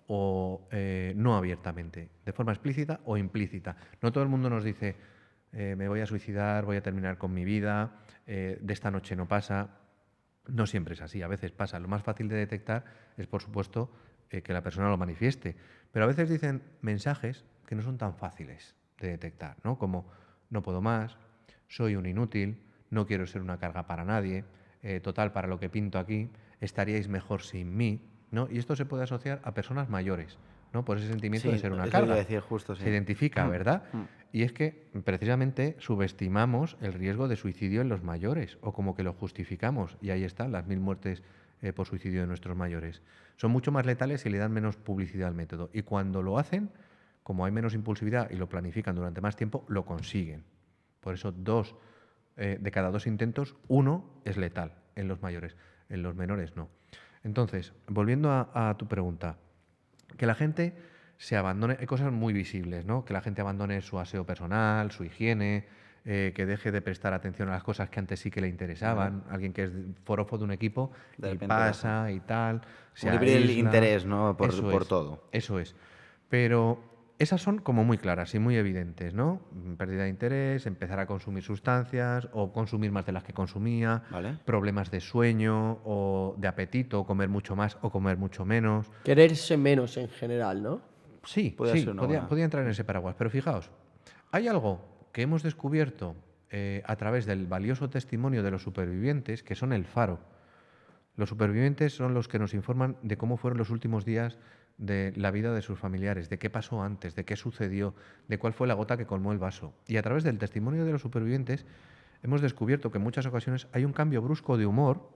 o no abiertamente, de forma explícita o implícita. No todo el mundo nos dice me voy a suicidar, voy a terminar con mi vida, de esta noche no pasa. No siempre es así, a veces pasa. Lo más fácil de detectar es, por supuesto, que la persona lo manifieste. Pero a veces dicen mensajes que no son tan fáciles de detectar, ¿no? Como no puedo más, soy un inútil, no quiero ser una carga para nadie, total, para lo que pinto aquí, estaríais mejor sin mí, ¿no? Y esto se puede asociar a personas mayores, ¿no? Por ese sentimiento Sí, de ser una eso iba a carga. decir justo, sí. Se identifica, ¿verdad? Mm. Y es que precisamente subestimamos el riesgo de suicidio en los mayores, o como que lo justificamos, y ahí están las 1000 muertes por suicidio de nuestros mayores. Son mucho más letales y le dan menos publicidad al método. Y cuando lo hacen, como hay menos impulsividad y lo planifican durante más tiempo, lo consiguen. Por eso de cada 2 intentos, 1 es letal en los mayores, en los menores no. Entonces, volviendo a tu pregunta, que la gente se abandone, hay cosas muy visibles, ¿no? Que la gente abandone su aseo personal, su higiene, que deje de prestar atención a las cosas que antes sí que le interesaban. Alguien que es forofo de un equipo De y repente pasa y tal, se Como que pierde el aísla. interés, ¿no? Por Eso es, todo. Eso es. Pero esas son como muy claras y muy evidentes, ¿no? Pérdida de interés, empezar a consumir sustancias o consumir más de las que consumía, Vale. problemas de sueño o de apetito, comer mucho más o comer mucho menos. Quererse menos en general, ¿no? Sí, Podría sí, ser una podía, buena. podía entrar en ese paraguas. Pero fijaos, hay algo que hemos descubierto a través del valioso testimonio de los supervivientes, que son el faro. Los supervivientes son los que nos informan de cómo fueron los últimos días de la vida de sus familiares, de qué pasó antes, de qué sucedió, de cuál fue la gota que colmó el vaso. Y a través del testimonio de los supervivientes hemos descubierto que en muchas ocasiones hay un cambio brusco de humor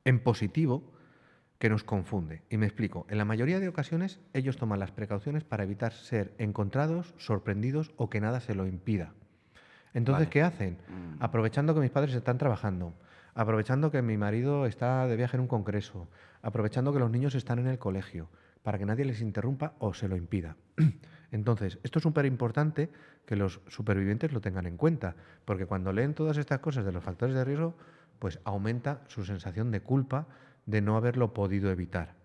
en positivo que nos confunde. Y me explico. En la mayoría de ocasiones ellos toman las precauciones para evitar ser encontrados, sorprendidos o que nada se lo impida. Entonces, Vale. ¿qué hacen? Aprovechando que mis padres están trabajando, aprovechando que mi marido está de viaje en un congreso, aprovechando que los niños están en el colegio, para que nadie les interrumpa o se lo impida. Entonces, esto es súper importante que los supervivientes lo tengan en cuenta, porque cuando leen todas estas cosas de los factores de riesgo, pues aumenta su sensación de culpa de no haberlo podido evitar,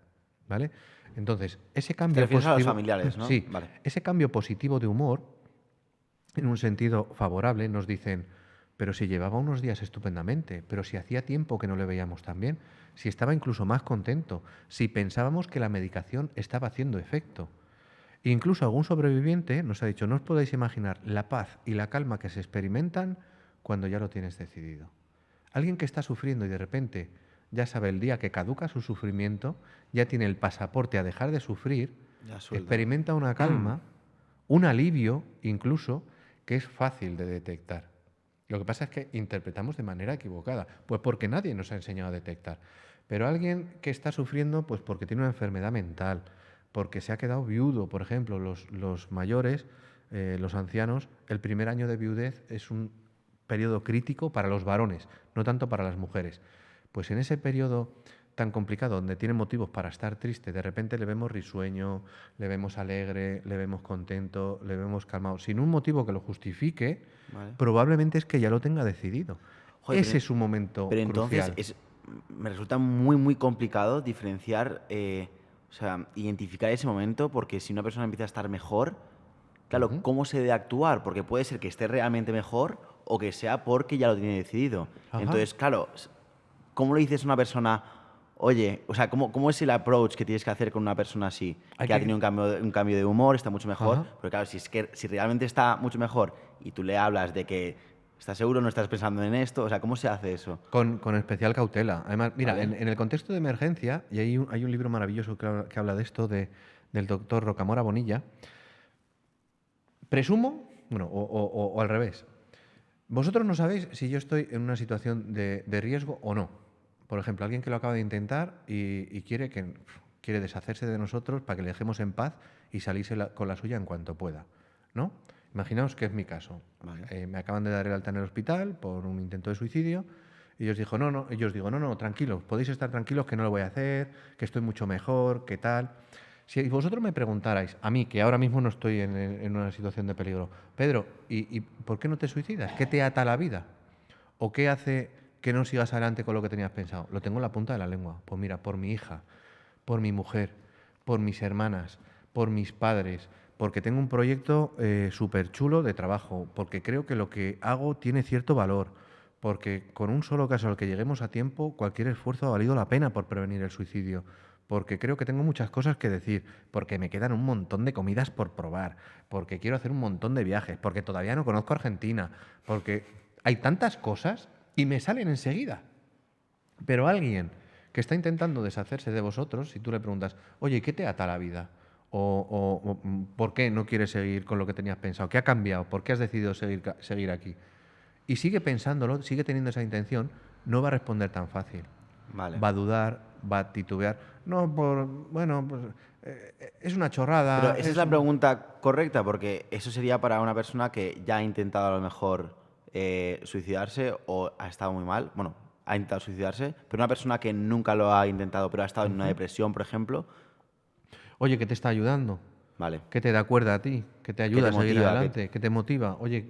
¿vale? Entonces, ese cambio refieres a los positivo, familiares, ¿no? Sí, Vale. ese cambio positivo de humor, en un sentido favorable, nos dicen, pero si llevaba unos días estupendamente, pero si hacía tiempo que no le veíamos tan bien, si estaba incluso más contento, si pensábamos que la medicación estaba haciendo efecto. Incluso algún sobreviviente nos ha dicho, no os podéis imaginar la paz y la calma que se experimentan cuando ya lo tienes decidido. Alguien que está sufriendo y de repente ya sabe el día que caduca su sufrimiento, ya tiene el pasaporte a dejar de sufrir, Ya suelta. experimenta una calma, un alivio incluso, que es fácil de detectar. Lo que pasa es que interpretamos de manera equivocada, pues porque nadie nos ha enseñado a detectar. Pero alguien que está sufriendo, pues porque tiene una enfermedad mental, porque se ha quedado viudo, por ejemplo, los mayores, los ancianos, el primer año de viudez es un periodo crítico para los varones, no tanto para las mujeres. Pues en ese periodo tan complicado, donde tiene motivos para estar triste, de repente le vemos risueño, le vemos alegre, le vemos contento, le vemos calmado, sin un motivo que lo justifique, Vale. probablemente es que ya lo tenga decidido. Joder, Ese es un momento Pero entonces crucial. me resulta muy, muy complicado diferenciar, o sea, identificar ese momento, porque si una persona empieza a estar mejor, claro, ¿cómo se debe actuar? Porque puede ser que esté realmente mejor o que sea porque ya lo tiene decidido. Ajá. Entonces, claro, ¿cómo le dices a una persona, oye, o sea, ¿cómo es el approach que tienes que hacer con una persona así? Hay Que ha que- tenido un cambio de humor, está mucho mejor, Ajá. pero claro, si realmente está mucho mejor y tú le hablas de que estás seguro, no estás pensando en esto, o sea, ¿cómo se hace eso? Con especial cautela. Además, mira, Vale. en el contexto de emergencia, y hay un libro maravilloso que habla de esto, del doctor Rocamora Bonilla, presumo, bueno, o al revés, vosotros no sabéis si yo estoy en una situación de riesgo o no. Por ejemplo, alguien que lo acaba de intentar y quiere deshacerse de nosotros para que le dejemos en paz y salirse con la suya en cuanto pueda, ¿no? Imaginaos que es mi caso. Vale. Me acaban de dar el alta en el hospital por un intento de suicidio y yo os digo, no, tranquilos, podéis estar tranquilos que no lo voy a hacer, que estoy mucho mejor, que tal. Si vosotros me preguntarais, a mí, que ahora mismo no estoy en una situación de peligro, Pedro, ¿y por qué no te suicidas? ¿Qué te ata a la vida? ¿O qué hace que no sigas adelante con lo que tenías pensado? Lo tengo en la punta de la lengua. Pues mira, por mi hija, por mi mujer, por mis hermanas, por mis padres, porque tengo un proyecto súper chulo de trabajo, porque creo que lo que hago tiene cierto valor, porque con un solo caso al que lleguemos a tiempo, cualquier esfuerzo ha valido la pena por prevenir el suicidio, porque creo que tengo muchas cosas que decir, porque me quedan un montón de comidas por probar, porque quiero hacer un montón de viajes, porque todavía no conozco Argentina, porque hay tantas cosas y me salen enseguida. Pero alguien que está intentando deshacerse de vosotros, si tú le preguntas, oye, ¿qué te ata a la vida? O ¿por qué no quieres seguir con lo que tenías pensado? ¿Qué ha cambiado? ¿Por qué has decidido seguir aquí? Y sigue pensándolo, sigue teniendo esa intención, no va a responder tan fácil. Vale. Va a dudar, va a titubear. No, bueno, pues es una chorrada. Pero esa es la pregunta correcta, porque eso sería para una persona que ya ha intentado a lo mejor suicidarse o ha estado muy mal. Bueno, ha intentado suicidarse, pero una persona que nunca lo ha intentado, pero ha estado en una depresión, por ejemplo. Oye, ¿qué te está ayudando? Vale. ¿Qué te da cuerda a ti? ¿Qué te ayuda te a seguir motiva? adelante? ¿Qué te motiva? Oye,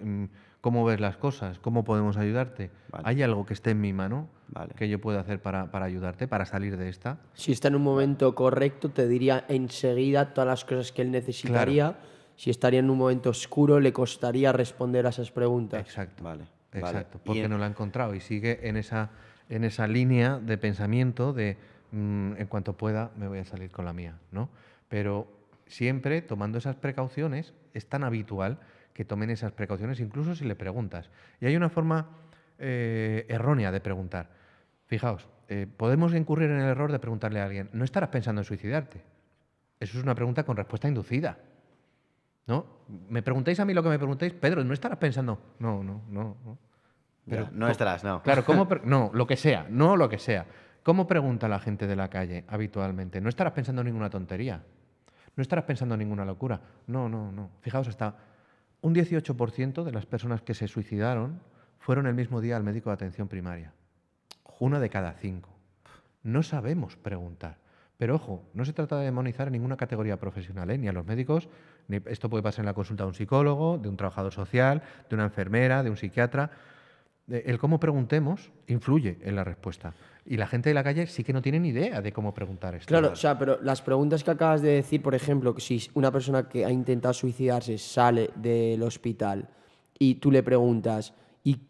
¿cómo ves las cosas? ¿Cómo podemos ayudarte? Vale. ¿Hay algo que esté en mi mano Vale. que yo pueda hacer para ayudarte, para salir de esta? Si está en un momento correcto, te diría enseguida todas las cosas que él necesitaría. Si estaría en un momento oscuro, le costaría responder a esas preguntas. Exacto. Vale. Exacto. Vale. Porque no lo ha encontrado y sigue en esa línea de pensamiento de en cuanto pueda me voy a salir con la mía, ¿no? Pero siempre tomando esas precauciones, es tan habitual que tomen esas precauciones, incluso si le preguntas. Y hay una forma errónea de preguntar. Fijaos, podemos incurrir en el error de preguntarle a alguien, ¿no estarás pensando en suicidarte? Eso es una pregunta con respuesta inducida. ¿No? Me preguntáis a mí lo que me preguntáis, Pedro, ¿no estarás pensando? No. Ya, no estarás, no. Claro, no, lo que sea, no lo que sea. ¿Cómo pregunta la gente de la calle habitualmente? No estarás pensando en ninguna tontería. No estarás pensando en ninguna locura. No. Fijaos, hasta un 18% de las personas que se suicidaron fueron el mismo día al médico de atención primaria. 1 de cada 5. No sabemos preguntar. Pero ojo, no se trata de demonizar en ninguna categoría profesional, ni a los médicos, ni esto puede pasar en la consulta de un psicólogo, de un trabajador social, de una enfermera, de un psiquiatra. El cómo preguntemos influye en la respuesta. Y la gente de la calle sí que no tiene ni idea de cómo preguntar esto. Claro, o sea, pero las preguntas que acabas de decir, por ejemplo, que si una persona que ha intentado suicidarse sale del hospital y tú le preguntas, ¿y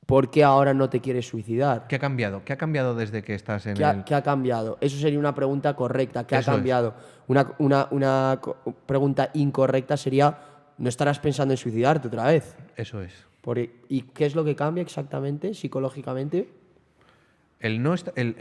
por qué ahora no te quieres suicidar? ¿Qué ha cambiado? ¿Qué ha cambiado desde que estás en ¿Qué ha cambiado? Eso sería una pregunta correcta. ¿Qué Eso ha es. cambiado? Una pregunta incorrecta sería, ¿no estarás pensando en suicidarte otra vez? Eso es. ¿Y qué es lo que cambia exactamente psicológicamente?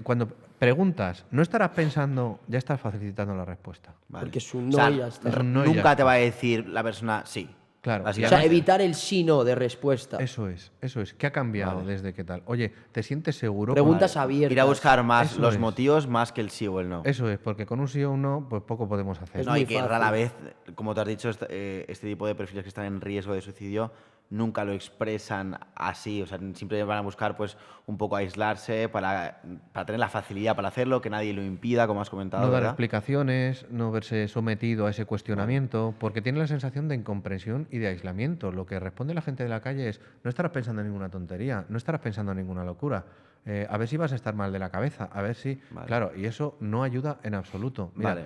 Cuando preguntas, ¿no estarás pensando? Ya estás facilitando la respuesta. Vale. Porque es un O sea, no y ya está. Es un no y ya nunca te está. va a decir la persona sí. Claro. O Básicamente. sea, evitar el sí no de respuesta. Eso es. ¿Qué ha cambiado desde qué tal? Oye, ¿te sientes seguro? Preguntas Vale. abiertas. Ir a buscar más Eso los es. motivos más que el sí o el no. Eso es, porque con un sí o un no, pues poco podemos hacer. Es No, muy y que fácil. rara vez, como te has dicho, este tipo de perfiles que están en riesgo de suicidio nunca lo expresan así. O sea, siempre van a buscar pues un poco aislarse para tener la facilidad para hacerlo, que nadie lo impida, como has comentado. No dar ¿verdad? explicaciones, no verse sometido a ese cuestionamiento, porque tiene la sensación de incomprensión y de aislamiento. Lo que responde la gente de la calle es, no estarás pensando en ninguna tontería, no estarás pensando en ninguna locura. A ver si vas a estar mal de la cabeza, a ver si... Vale. Claro, y eso no ayuda en absoluto. Mira, Vale.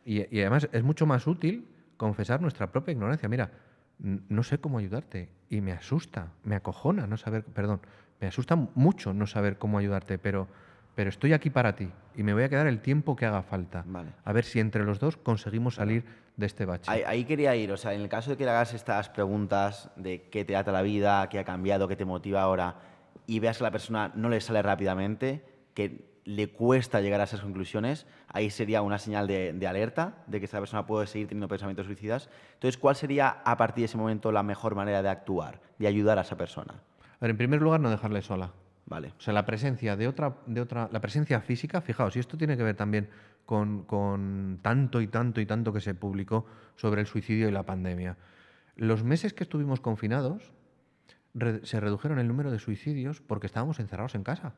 y además es mucho más útil confesar nuestra propia ignorancia. Mira, no sé cómo ayudarte y me asusta, me acojona no saber, perdón, me asusta mucho no saber cómo ayudarte, pero estoy aquí para ti y me voy a quedar el tiempo que haga falta. Vale. A ver si entre los dos conseguimos salir de este bache. Ahí quería ir, o sea, en el caso de que le hagas estas preguntas de qué te ata la vida, qué ha cambiado, qué te motiva ahora, y veas que a la persona no le sale rápidamente, que le cuesta llegar a esas conclusiones, ahí sería una señal de alerta de que esa persona puede seguir teniendo pensamientos suicidas. Entonces, ¿cuál sería a partir de ese momento la mejor manera de actuar, de ayudar a esa persona? A ver, en primer lugar, no dejarle sola. Vale. O sea, la presencia la presencia física, fijaos, y esto tiene que ver también con tanto y tanto que se publicó sobre el suicidio y la pandemia. Los meses que estuvimos confinados se redujeron el número de suicidios porque estábamos encerrados en casa.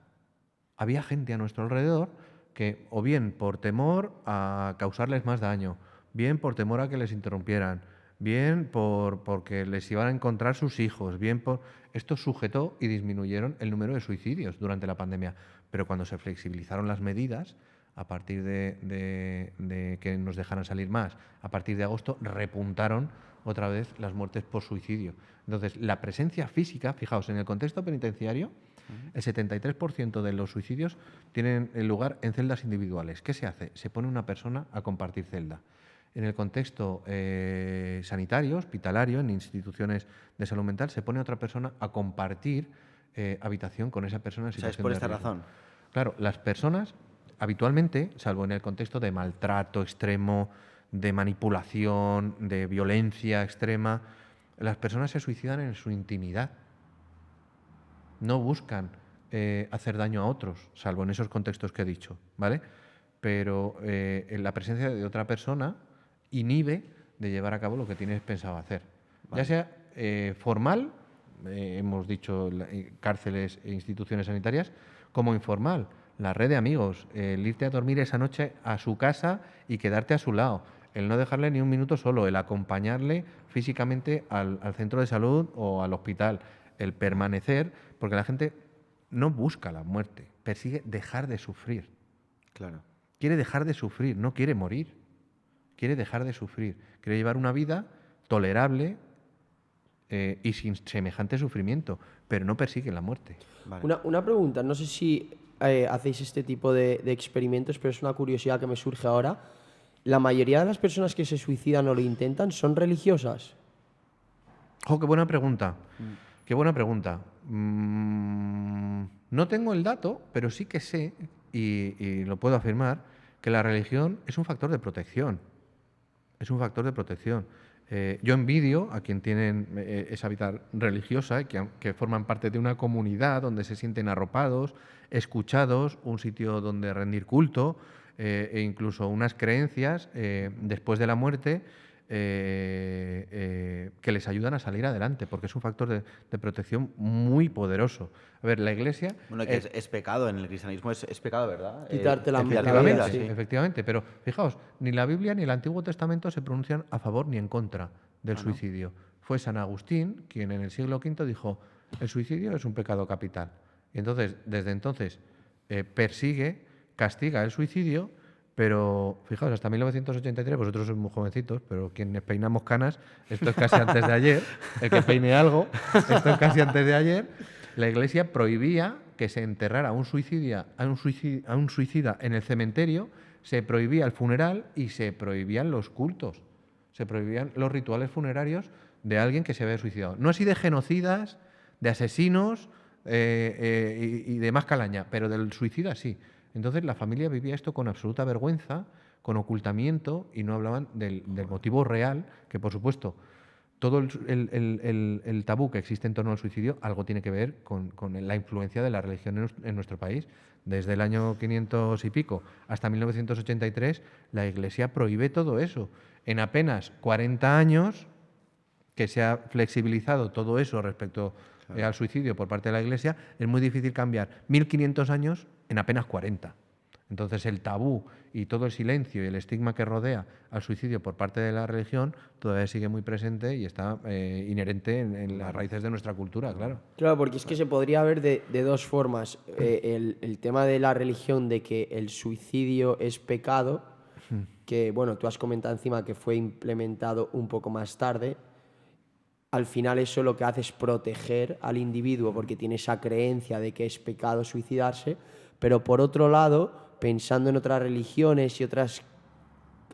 Había gente a nuestro alrededor que, o bien por temor a causarles más daño, bien por temor a que les interrumpieran, bien porque les iban a encontrar sus hijos, bien por... Esto sujetó y disminuyeron el número de suicidios durante la pandemia. Pero cuando se flexibilizaron las medidas, a partir de que nos dejaran salir más, a partir de agosto repuntaron otra vez las muertes por suicidio. Entonces, la presencia física, fijaos, en el contexto penitenciario, el 73% de los suicidios tienen lugar en celdas individuales. ¿Qué se hace? Se pone una persona a compartir celda. En el contexto sanitario, hospitalario, en instituciones de salud mental, se pone a otra persona a compartir habitación con esa persona en O sea, es situación por de esta riesgo. razón. Claro, las personas habitualmente, salvo en el contexto de maltrato extremo, de manipulación, de violencia extrema, las personas se suicidan en su intimidad. No buscan hacer daño a otros, salvo en esos contextos que he dicho, ¿vale? Pero en la presencia de otra persona inhibe de llevar a cabo lo que tienes pensado hacer. Vale. Ya sea formal, hemos dicho cárceles e instituciones sanitarias, como informal, la red de amigos, el irte a dormir esa noche a su casa y quedarte a su lado, el no dejarle ni un minuto solo, el acompañarle físicamente al centro de salud o al hospital, el permanecer, porque la gente no busca la muerte, persigue dejar de sufrir. Claro. Quiere dejar de sufrir, no quiere morir. Quiere dejar de sufrir. Quiere llevar una vida tolerable y sin semejante sufrimiento, pero no persigue la muerte. Vale. Una pregunta, no sé si hacéis este tipo de experimentos, pero es una curiosidad que me surge ahora. ¿La mayoría de las personas que se suicidan o lo intentan son religiosas? ¡Jo, qué buena pregunta! Qué buena pregunta. No tengo el dato, pero sí que sé, y lo puedo afirmar, que la religión es un factor de protección. Es un factor de protección. Yo envidio a quien tienen esa vida religiosa, que forman parte de una comunidad donde se sienten arropados, escuchados, un sitio donde rendir culto e incluso unas creencias después de la muerte que les ayudan a salir adelante, porque es un factor de protección muy poderoso. A ver, la Iglesia... Bueno, que es pecado, en el cristianismo es pecado, ¿verdad? Quitarte la Efectivamente, vida, sí. efectivamente, pero fijaos, ni la Biblia ni el Antiguo Testamento se pronuncian a favor ni en contra del suicidio. Fue San Agustín quien en el siglo V dijo, el suicidio es un pecado capital. Y entonces, desde entonces, persigue, castiga el suicidio, pero fijaos, hasta 1983, vosotros sois muy jovencitos, pero quienes peinamos canas, esto es casi antes de ayer, el que peine algo, esto es casi antes de ayer, la Iglesia prohibía que se enterrara a un suicida en el cementerio, se prohibía el funeral y se prohibían los cultos, se prohibían los rituales funerarios de alguien que se había suicidado. No así de genocidas, de asesinos y de más calaña, pero del suicida sí. Entonces la familia vivía esto con absoluta vergüenza, con ocultamiento, y no hablaban del motivo real, que por supuesto todo el tabú que existe en torno al suicidio algo tiene que ver con la influencia de la religión en nuestro país. Desde el año 500 y pico hasta 1983 la Iglesia prohíbe todo eso. En apenas 40 años que se ha flexibilizado todo eso respecto al suicidio por parte de la Iglesia, es muy difícil cambiar 1500 años en apenas 40. Entonces el tabú y todo el silencio y el estigma que rodea al suicidio por parte de la religión todavía sigue muy presente y está inherente en las raíces de nuestra cultura, claro. Claro, porque es que se podría ver de dos formas. El tema de la religión, de que el suicidio es pecado, que bueno, tú has comentado encima que fue implementado un poco más tarde. Al final eso lo que hace es proteger al individuo porque tiene esa creencia de que es pecado suicidarse, pero por otro lado, pensando en otras religiones y otros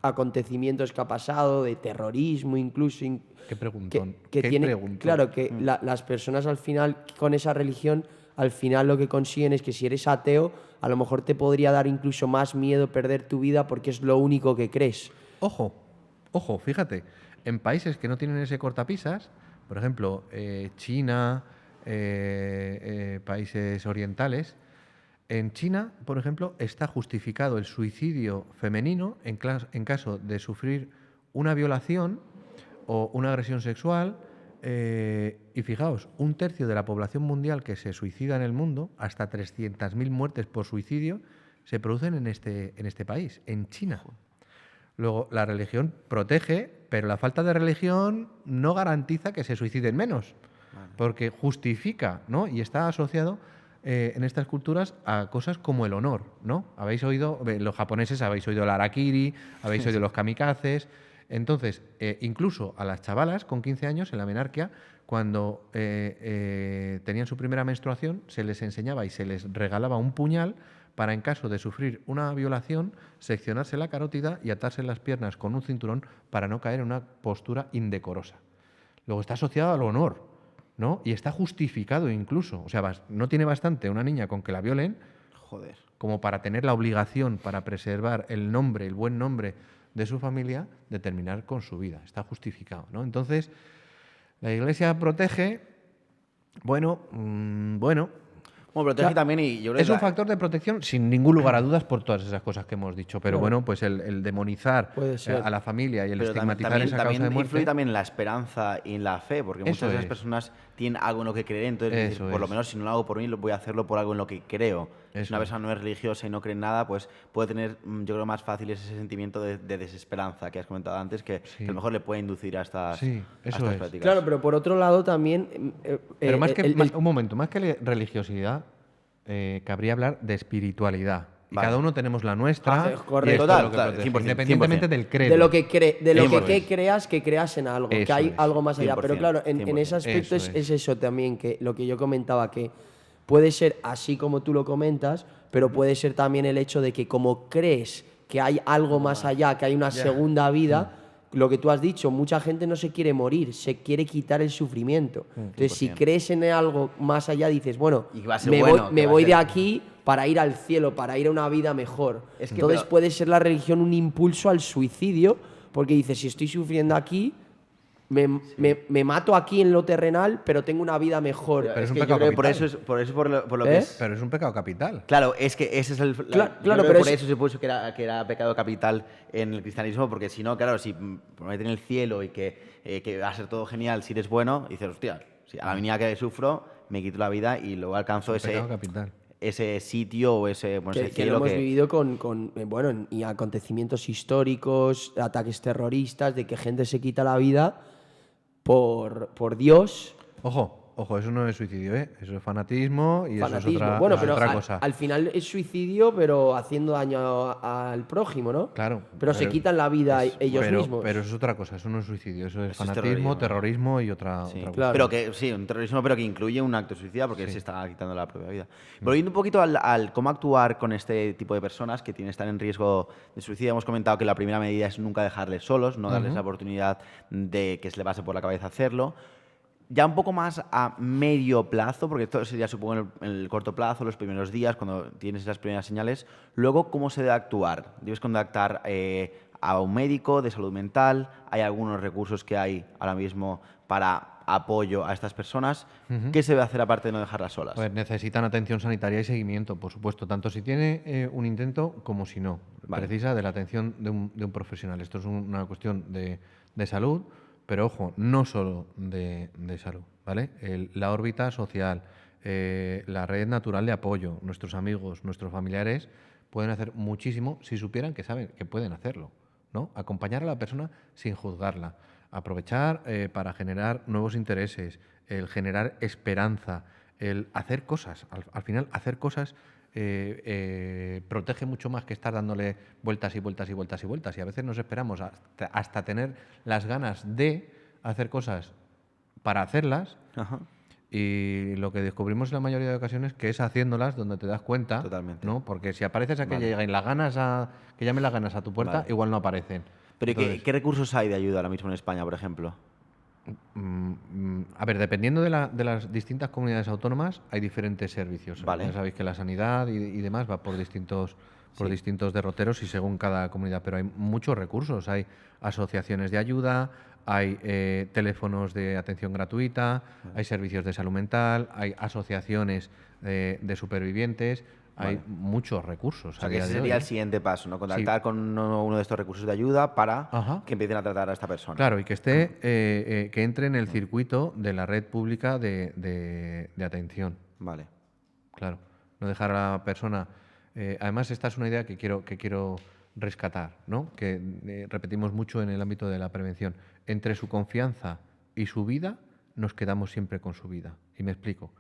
acontecimientos que ha pasado, de terrorismo incluso... Qué preguntón. Claro, que las personas al final, con esa religión, al final lo que consiguen es que si eres ateo, a lo mejor te podría dar incluso más miedo perder tu vida porque es lo único que crees. Ojo, fíjate, en países que no tienen ese cortapisas, por ejemplo, China, países orientales, en China, por ejemplo, está justificado el suicidio femenino en caso de sufrir una violación o una agresión sexual. Y fijaos, 1/3 de la población mundial que se suicida en el mundo, hasta 300.000 muertes por suicidio, se producen en este país, en China. Luego, la religión protege, pero la falta de religión no garantiza que se suiciden menos, porque justifica, ¿no? Y está asociado en estas culturas a cosas como el honor, ¿no? Habéis oído, los japoneses habéis oído el harakiri, habéis oído los kamikazes. Entonces, incluso a las chavalas con 15 años en la menarquia, cuando tenían su primera menstruación, se les enseñaba y se les regalaba un puñal para, en caso de sufrir una violación, seccionarse la carótida y atarse las piernas con un cinturón para no caer en una postura indecorosa. Luego está asociado al honor, ¿no? Y está justificado incluso. O sea, no tiene bastante una niña con que la violen. Joder. como para tener la obligación, para preservar el nombre, el buen nombre de su familia, de terminar con su vida. Está justificado, ¿no? Entonces, la Iglesia protege, bueno, Bueno, protege también y yo creo es que un factor de protección sin ningún lugar a dudas por todas esas cosas que hemos dicho. Pero bueno, pues el demonizar Puede ser. a la familia y el pero estigmatizar también, esa causa de también muerte. influye también en la esperanza y en la fe, porque muchas Eso de las es. personas tienen algo en lo que creer, entonces Eso decir, por lo es. menos si no lo hago por mí, lo voy a hacerlo por algo en lo que creo. Si Eso una es. persona no es religiosa y no cree en nada, pues puede tener, yo creo, más fácil ese sentimiento de desesperanza que has comentado antes, que a lo mejor le puede inducir a estas, Sí, a eso estas es. prácticas. Claro, pero por otro lado también... Pero más que, el- un momento, más que religiosidad, cabría hablar de espiritualidad. Y Vale. cada uno tenemos la nuestra. Ah, y esto correcto. es Total, lo que claro, protege, 100%, independientemente 100%. del credo. de lo que Eso que es. creas, que creas en algo, que Eso hay es. algo más allá. 100%, Pero claro, en 100%. ese aspecto Eso es eso también, que lo que yo comentaba, que puede ser así como tú lo comentas, pero puede ser también el hecho de que como crees que hay algo más allá, que hay una segunda vida, lo que tú has dicho, mucha gente no se quiere morir, se quiere quitar el sufrimiento. Entonces, si 100%. crees en algo más allá, dices, bueno, Y que va a ser me bueno, voy, que me va a voy ser- de aquí para ir al cielo, para ir a una vida mejor. Es que, Entonces pero- puede ser la religión un impulso al suicidio, porque dices, si estoy sufriendo aquí, me mato aquí en lo terrenal, pero tengo una vida mejor. Pero es un que yo pecado creo que por capital. eso, por lo ¿Eh? que es... Pero es un pecado capital. Claro, es que ese es el... Claro, yo claro, creo que pero por es- eso se puso que era pecado capital en el cristianismo, porque si no, claro, si prometen el cielo y que va a ser todo genial si eres bueno, dices, hostia, si a la venida que sufro, me quito la vida y luego alcanzo Pecado capital. ese sitio o ese, bueno, ese Que lo cielo hemos que... vivido bueno, y acontecimientos históricos, ataques terroristas, de que gente se quita la vida por Dios. Ojo, eso no es suicidio, ¿eh? Eso es fanatismo y Fanatismo. eso es otra, Bueno, es pero otra cosa. al final es suicidio, pero haciendo daño al prójimo, ¿no? Claro. Pero se quitan la vida ellos mismos. Pero eso es otra cosa, eso no es suicidio, eso es Eso es fanatismo, terrorismo. terrorismo y otra, Sí, otra cosa. Claro. pero que sí, un terrorismo, pero que incluye un acto de suicida porque se está quitando la propia vida. Volviendo un poquito al cómo actuar con este tipo de personas que están en riesgo de suicidio, hemos comentado que la primera medida es nunca dejarles solos, no darles la oportunidad de que se le pase por la cabeza hacerlo. Ya un poco más a medio plazo, porque esto sería, supongo, en el corto plazo, los primeros días, cuando tienes esas primeras señales. Luego, ¿cómo se debe actuar? ¿Debes contactar a un médico de salud mental? ¿Hay algunos recursos que hay ahora mismo para apoyo a estas personas? ¿Qué se debe hacer aparte de no dejarlas solas? Pues necesitan atención sanitaria y seguimiento, por supuesto, tanto si tiene un intento como si no. Vale. Precisa de la atención de un profesional. Esto es una cuestión de salud, pero ojo, no solo de salud, ¿vale? La órbita social, la red natural de apoyo, nuestros amigos, nuestros familiares pueden hacer muchísimo si supieran que saben que pueden hacerlo, ¿no? Acompañar a la persona sin juzgarla, aprovechar para generar nuevos intereses, el generar esperanza, el hacer cosas. Al final, hacer cosas protege mucho más que estar dándole vueltas y vueltas y vueltas y vueltas. Y a veces nos esperamos hasta tener las ganas de hacer cosas para hacerlas. Ajá. Y lo que descubrimos en la mayoría de ocasiones que es haciéndolas donde te das cuenta, Totalmente. ¿no? Porque si apareces a que Vale. lleguen las ganas que llamen las ganas a tu puerta, Vale. igual no aparecen. Pero Entonces, ¿qué recursos hay de ayuda ahora mismo en España, por ejemplo? a ver, dependiendo de las distintas comunidades autónomas, hay diferentes servicios. Vale. Ya sabéis que la sanidad y demás va por distintos derroteros y según cada comunidad, pero hay muchos recursos. Hay asociaciones de ayuda, hay teléfonos de atención gratuita, hay servicios de salud mental, hay asociaciones de supervivientes, hay muchos recursos. O sea, a que día ese de sería hoy, el ¿eh? siguiente paso, ¿no? Contactar con uno de estos recursos de ayuda para Ajá. que empiecen a tratar a esta persona. Claro, y que esté, que entre en el circuito de la red pública de atención. Vale. Claro, no dejar a la persona. Además, esta es una idea que quiero rescatar, ¿no? Que repetimos mucho en el ámbito de la prevención. Entre su confianza y su vida, nos quedamos siempre con su vida. Y me explico.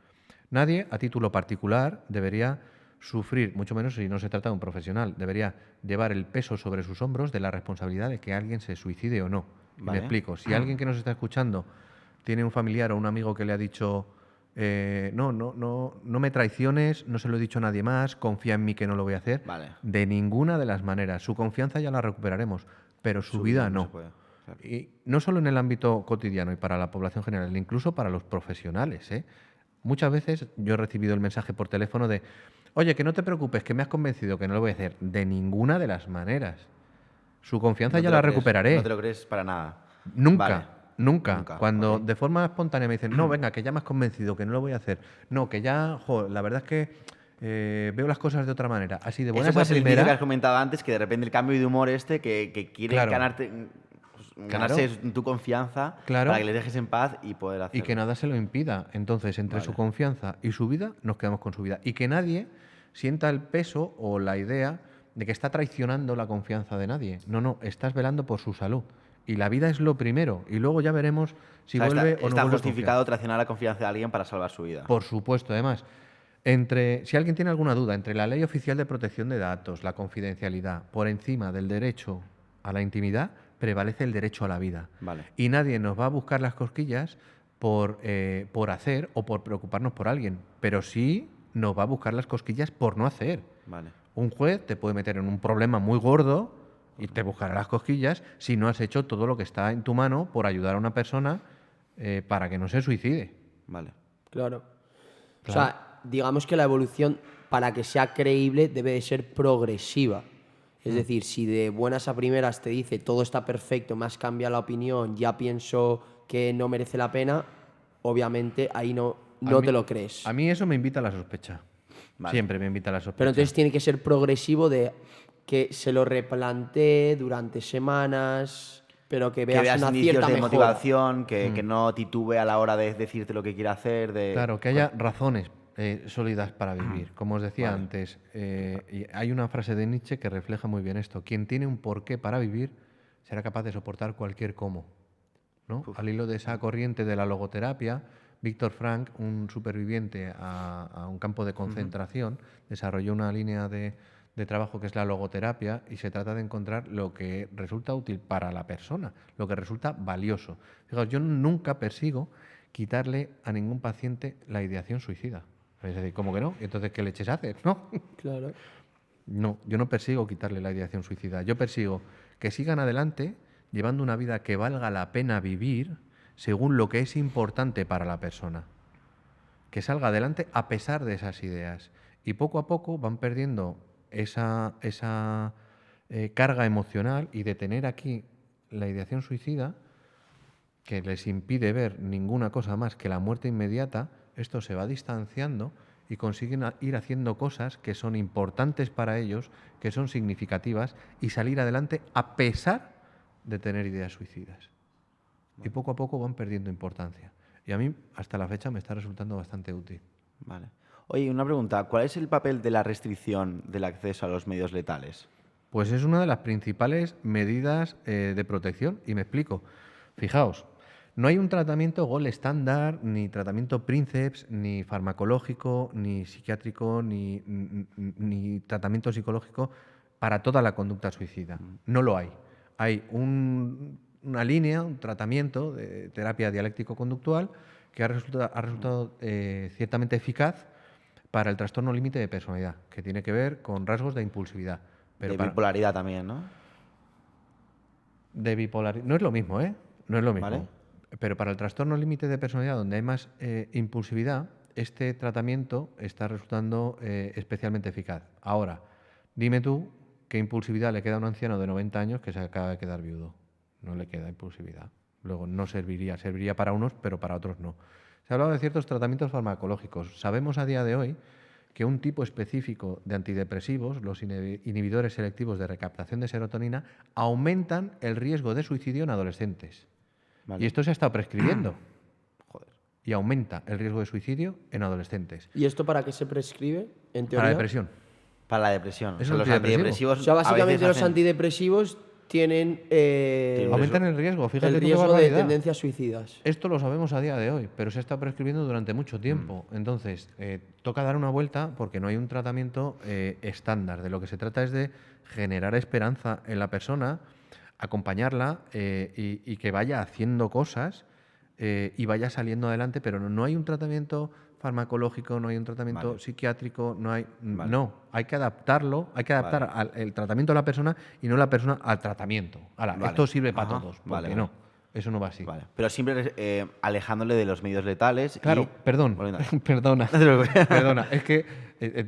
Nadie, a título particular, debería sufrir, mucho menos si no se trata de un profesional, debería llevar el peso sobre sus hombros de la responsabilidad de que alguien se suicide o no. Y Vale. me explico. Si alguien que nos está escuchando tiene un familiar o un amigo que le ha dicho no me traiciones, no se lo he dicho a nadie más, confía en mí que no lo voy a hacer. Vale. De ninguna de las maneras. Su confianza ya la recuperaremos, pero su vida no. se puede, claro. Y no solo en el ámbito cotidiano y para la población general, incluso para los profesionales, ¿eh? Muchas veces yo he recibido el mensaje por teléfono de, oye, que no te preocupes, que me has convencido, que no lo voy a hacer de ninguna de las maneras. Su confianza No ya te la lo crees, recuperaré. No te lo crees para nada. Nunca, Vale. nunca. Cuando ok. de forma espontánea me dicen, no, venga, que ya me has convencido, que no lo voy a hacer. No, que ya, la verdad es que veo las cosas de otra manera. Así de buenas Eso puede a ser el vídeo que has primera. comentado antes, que de repente el cambio de humor que quiere Claro. ganarse tu confianza Claro. para que le dejes en paz y poder hacerlo. Y que nada se lo impida. Entonces, entre su confianza y su vida, nos quedamos con su vida. Y que nadie sienta el peso o la idea de que está traicionando la confianza de nadie. No, no, estás velando por su salud. Y la vida es lo primero. Y luego ya veremos si O sea, vuelve está, o no está vuelve a justificado traicionar la confianza de alguien para salvar su vida. confiar. Por supuesto, además. Si alguien tiene alguna duda, entre la Ley Oficial de Protección de Datos, la confidencialidad, por encima del derecho a la intimidad, prevalece el derecho a la vida. Vale. Y nadie nos va a buscar las cosquillas por hacer o por preocuparnos por alguien, pero sí nos va a buscar las cosquillas por no hacer. Vale. Un juez te puede meter en un problema muy gordo y te buscará las cosquillas si no has hecho todo lo que está en tu mano por ayudar a una persona para que no se suicide. Vale. Claro. O sea, digamos que la evolución, para que sea creíble, debe de ser progresiva. Es decir, si de buenas a primeras te dice todo está perfecto, me has cambiado la opinión, ya pienso que no merece la pena, obviamente ahí no te lo crees. A mí eso me invita a la sospecha. Vale. Siempre me invita a la sospecha. Pero entonces tiene que ser progresivo de que se lo replantee durante semanas, pero que Que veas veas una indicios cierta de mejora. motivación, que no titube a la hora de decirte lo que quiere hacer. Claro, que haya razones sólidas para vivir. Como os decía antes, y hay una frase de Nietzsche que refleja muy bien esto. Quien tiene un porqué para vivir será capaz de soportar cualquier cómo. ¿No? Al hilo de esa corriente de la logoterapia, Víctor Frank, un superviviente a un campo de concentración, desarrolló una línea de trabajo que es la logoterapia, y se trata de encontrar lo que resulta útil para la persona, lo que resulta valioso. Fijaos, yo nunca persigo quitarle a ningún paciente la ideación suicida. Es decir, ¿cómo que no? Entonces, ¿qué leches haces? ¿No? Claro. No, yo no persigo quitarle la ideación suicida. Yo persigo que sigan adelante llevando una vida que valga la pena vivir según lo que es importante para la persona. Que salga adelante a pesar de esas ideas. Y poco a poco van perdiendo esa carga emocional, y de tener aquí la ideación suicida, que les impide ver ninguna cosa más que la muerte inmediata, esto se va distanciando y consiguen ir haciendo cosas que son importantes para ellos, que son significativas, y salir adelante a pesar de tener ideas suicidas. Y poco a poco van perdiendo importancia. Y a mí, hasta la fecha, me está resultando bastante útil. Vale. Oye, una pregunta. ¿Cuál es el papel de la restricción del acceso a los medios letales? Pues es una de las principales medidas de protección, y me explico. Fijaos, no hay un tratamiento gold estándar, ni tratamiento Princeps, ni farmacológico, ni psiquiátrico, ni tratamiento psicológico para toda la conducta suicida. No lo hay. Hay una línea, un tratamiento de terapia dialéctico-conductual que ha resultado ciertamente eficaz para el trastorno límite de personalidad, que tiene que ver con rasgos de impulsividad. Pero de bipolaridad también, ¿no? De bipolaridad. No es lo mismo, ¿eh? No es lo mismo. Vale. Pero para el trastorno límite de personalidad, donde hay más impulsividad, este tratamiento está resultando especialmente eficaz. Ahora, dime tú qué impulsividad le queda a un anciano de 90 años que se acaba de quedar viudo. No le queda impulsividad. Luego, no serviría para unos, pero para otros no. Se ha hablado de ciertos tratamientos farmacológicos. Sabemos a día de hoy que un tipo específico de antidepresivos, los inhibidores selectivos de recaptación de serotonina, aumentan el riesgo de suicidio en adolescentes. Vale. Y esto se ha estado prescribiendo. Joder. Y aumenta el riesgo de suicidio en adolescentes. ¿Y esto para qué se prescribe, en teoría? Para depresión. Para la depresión. Es O sea, los antidepresivo. antidepresivos. O sea, a básicamente veces los hacen- antidepresivos tienen Aumentan el riesgo, fíjate el tú qué riesgo de barbaridad. tendencias suicidas. Esto lo sabemos a día de hoy, pero se está prescribiendo durante mucho tiempo. Entonces, toca dar una vuelta porque no hay un tratamiento estándar. De lo que se trata es de generar esperanza en la persona, acompañarla y que vaya haciendo cosas y vaya saliendo adelante, pero no hay un tratamiento farmacológico, no hay un tratamiento psiquiátrico, no hay... No, hay que adaptarlo, hay que adaptar el tratamiento a la persona y no la persona al tratamiento. Ahora, esto sirve para todos, ¿por qué no? Eso no va así. Vale. Pero siempre alejándole de los medios letales. Claro, perdón, Volviendo a- perdona, No te preocupes. perdona. Es que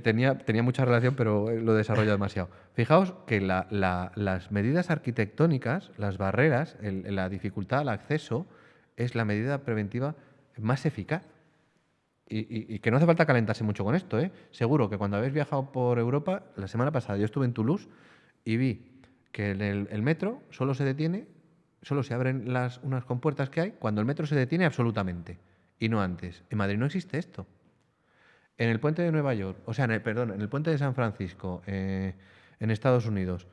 tenía mucha relación, pero lo desarrollo demasiado. Fijaos que las medidas arquitectónicas, las barreras, la dificultad al acceso, es la medida preventiva más eficaz. Y que no hace falta calentarse mucho con esto, ¿eh? Seguro que cuando habéis viajado por Europa, la semana pasada yo estuve en Toulouse y vi que el metro solo se detiene, solo se abren unas compuertas que hay cuando el metro se detiene absolutamente y no antes. En Madrid no existe esto. En el puente de Nueva York, o sea, en el puente de San Francisco, en Estados Unidos,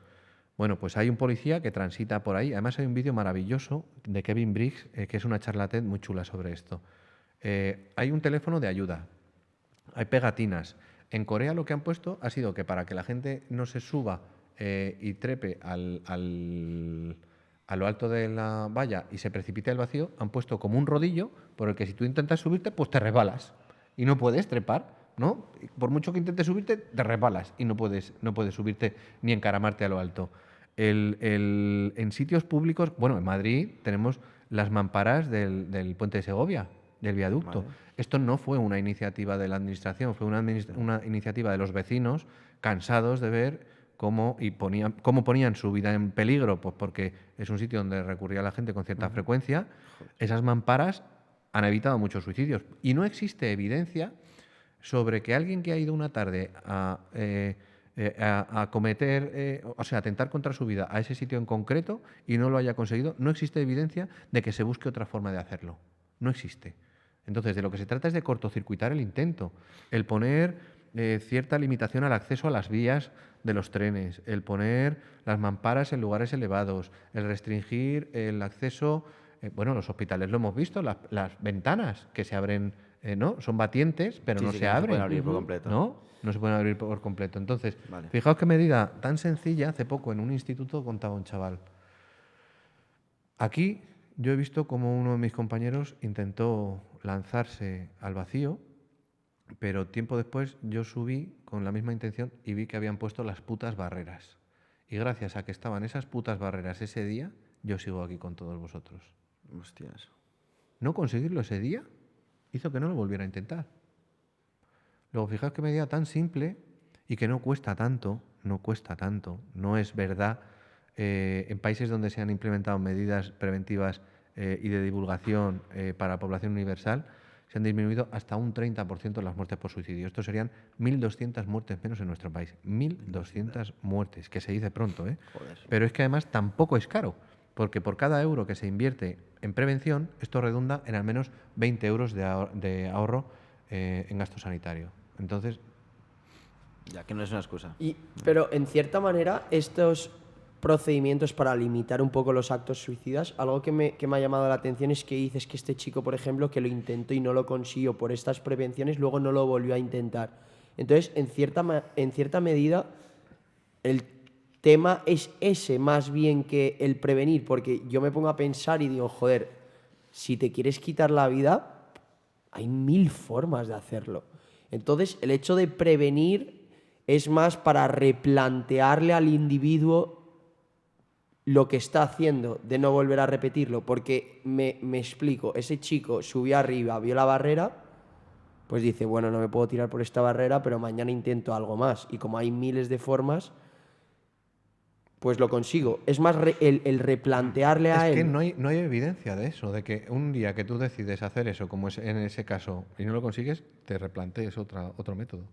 bueno, pues hay un policía que transita por ahí. Además hay un vídeo maravilloso de Kevin Briggs, que es una charla TED muy chula sobre esto. Hay un teléfono de ayuda, hay pegatinas. En Corea lo que han puesto ha sido que para que la gente no se suba y trepe a lo alto de la valla y se precipite al vacío, han puesto como un rodillo por el que si tú intentas subirte, pues te resbalas y no puedes trepar, ¿no? Por mucho que intentes subirte, te resbalas y no puedes subirte ni encaramarte a lo alto. En sitios públicos, bueno, en Madrid tenemos las mamparas del puente de Segovia, del viaducto. Vale. Esto no fue una iniciativa de la administración, fue una iniciativa de los vecinos cansados de ver cómo ponían su vida en peligro, pues porque es un sitio donde recurría la gente con cierta frecuencia. Esas mamparas han evitado muchos suicidios. Y no existe evidencia sobre que alguien que ha ido una tarde a cometer, o sea, atentar contra su vida a ese sitio en concreto y no lo haya conseguido, no existe evidencia de que se busque otra forma de hacerlo. No existe. Entonces, de lo que se trata es de cortocircuitar el intento, el poner cierta limitación al acceso a las vías de los trenes, el poner las mamparas en lugares elevados, el restringir el acceso, bueno, los hospitales lo hemos visto, las ventanas que se abren, ¿no? Son batientes, pero Sí, no sí, se que no se abren. pueden abrir por completo. ¿No? No se pueden abrir por completo. Entonces, Vale. fijaos qué medida tan sencilla. Hace poco en un instituto contaba un chaval. Aquí yo he visto como uno de mis compañeros intentó lanzarse al vacío, pero tiempo después yo subí con la misma intención y vi que habían puesto las putas barreras. Y gracias a que estaban esas putas barreras ese día, yo sigo aquí con todos vosotros. Hostias. No conseguirlo ese día hizo que no lo volviera a intentar. Luego, fijaos qué medida tan simple y que no cuesta tanto, no es verdad. En países donde se han implementado medidas preventivas y de divulgación para la población universal, se han disminuido hasta un 30% las muertes por suicidio. Esto serían 1.200 muertes menos en nuestro país. 1.200 muertes, que se dice pronto, ¿eh? Joder. Pero es que además tampoco es caro, porque por cada euro que se invierte en prevención, esto redunda en al menos 20 euros de ahorro en gasto sanitario. Entonces, Ya que no es una excusa. Pero en cierta manera, estos procedimientos para limitar un poco los actos suicidas, algo que me ha llamado la atención es que dices que este chico, por ejemplo, que lo intentó y no lo consiguió por estas prevenciones, luego no lo volvió a intentar. Entonces, en cierta medida, el tema es ese más bien que el prevenir, porque yo me pongo a pensar y digo, joder, si te quieres quitar la vida, hay 1000 formas de hacerlo. Entonces, el hecho de prevenir es más para replantearle al individuo lo que está haciendo, de no volver a repetirlo, porque me explico, ese chico subió arriba, vio la barrera, pues dice, bueno, no me puedo tirar por esta barrera, pero mañana intento algo más. Y como hay miles de formas, pues lo consigo. Es más el replantearle a es él. que no hay evidencia de eso, de que un día que tú decides hacer eso, como es en ese caso, y no lo consigues, te replantees otro método.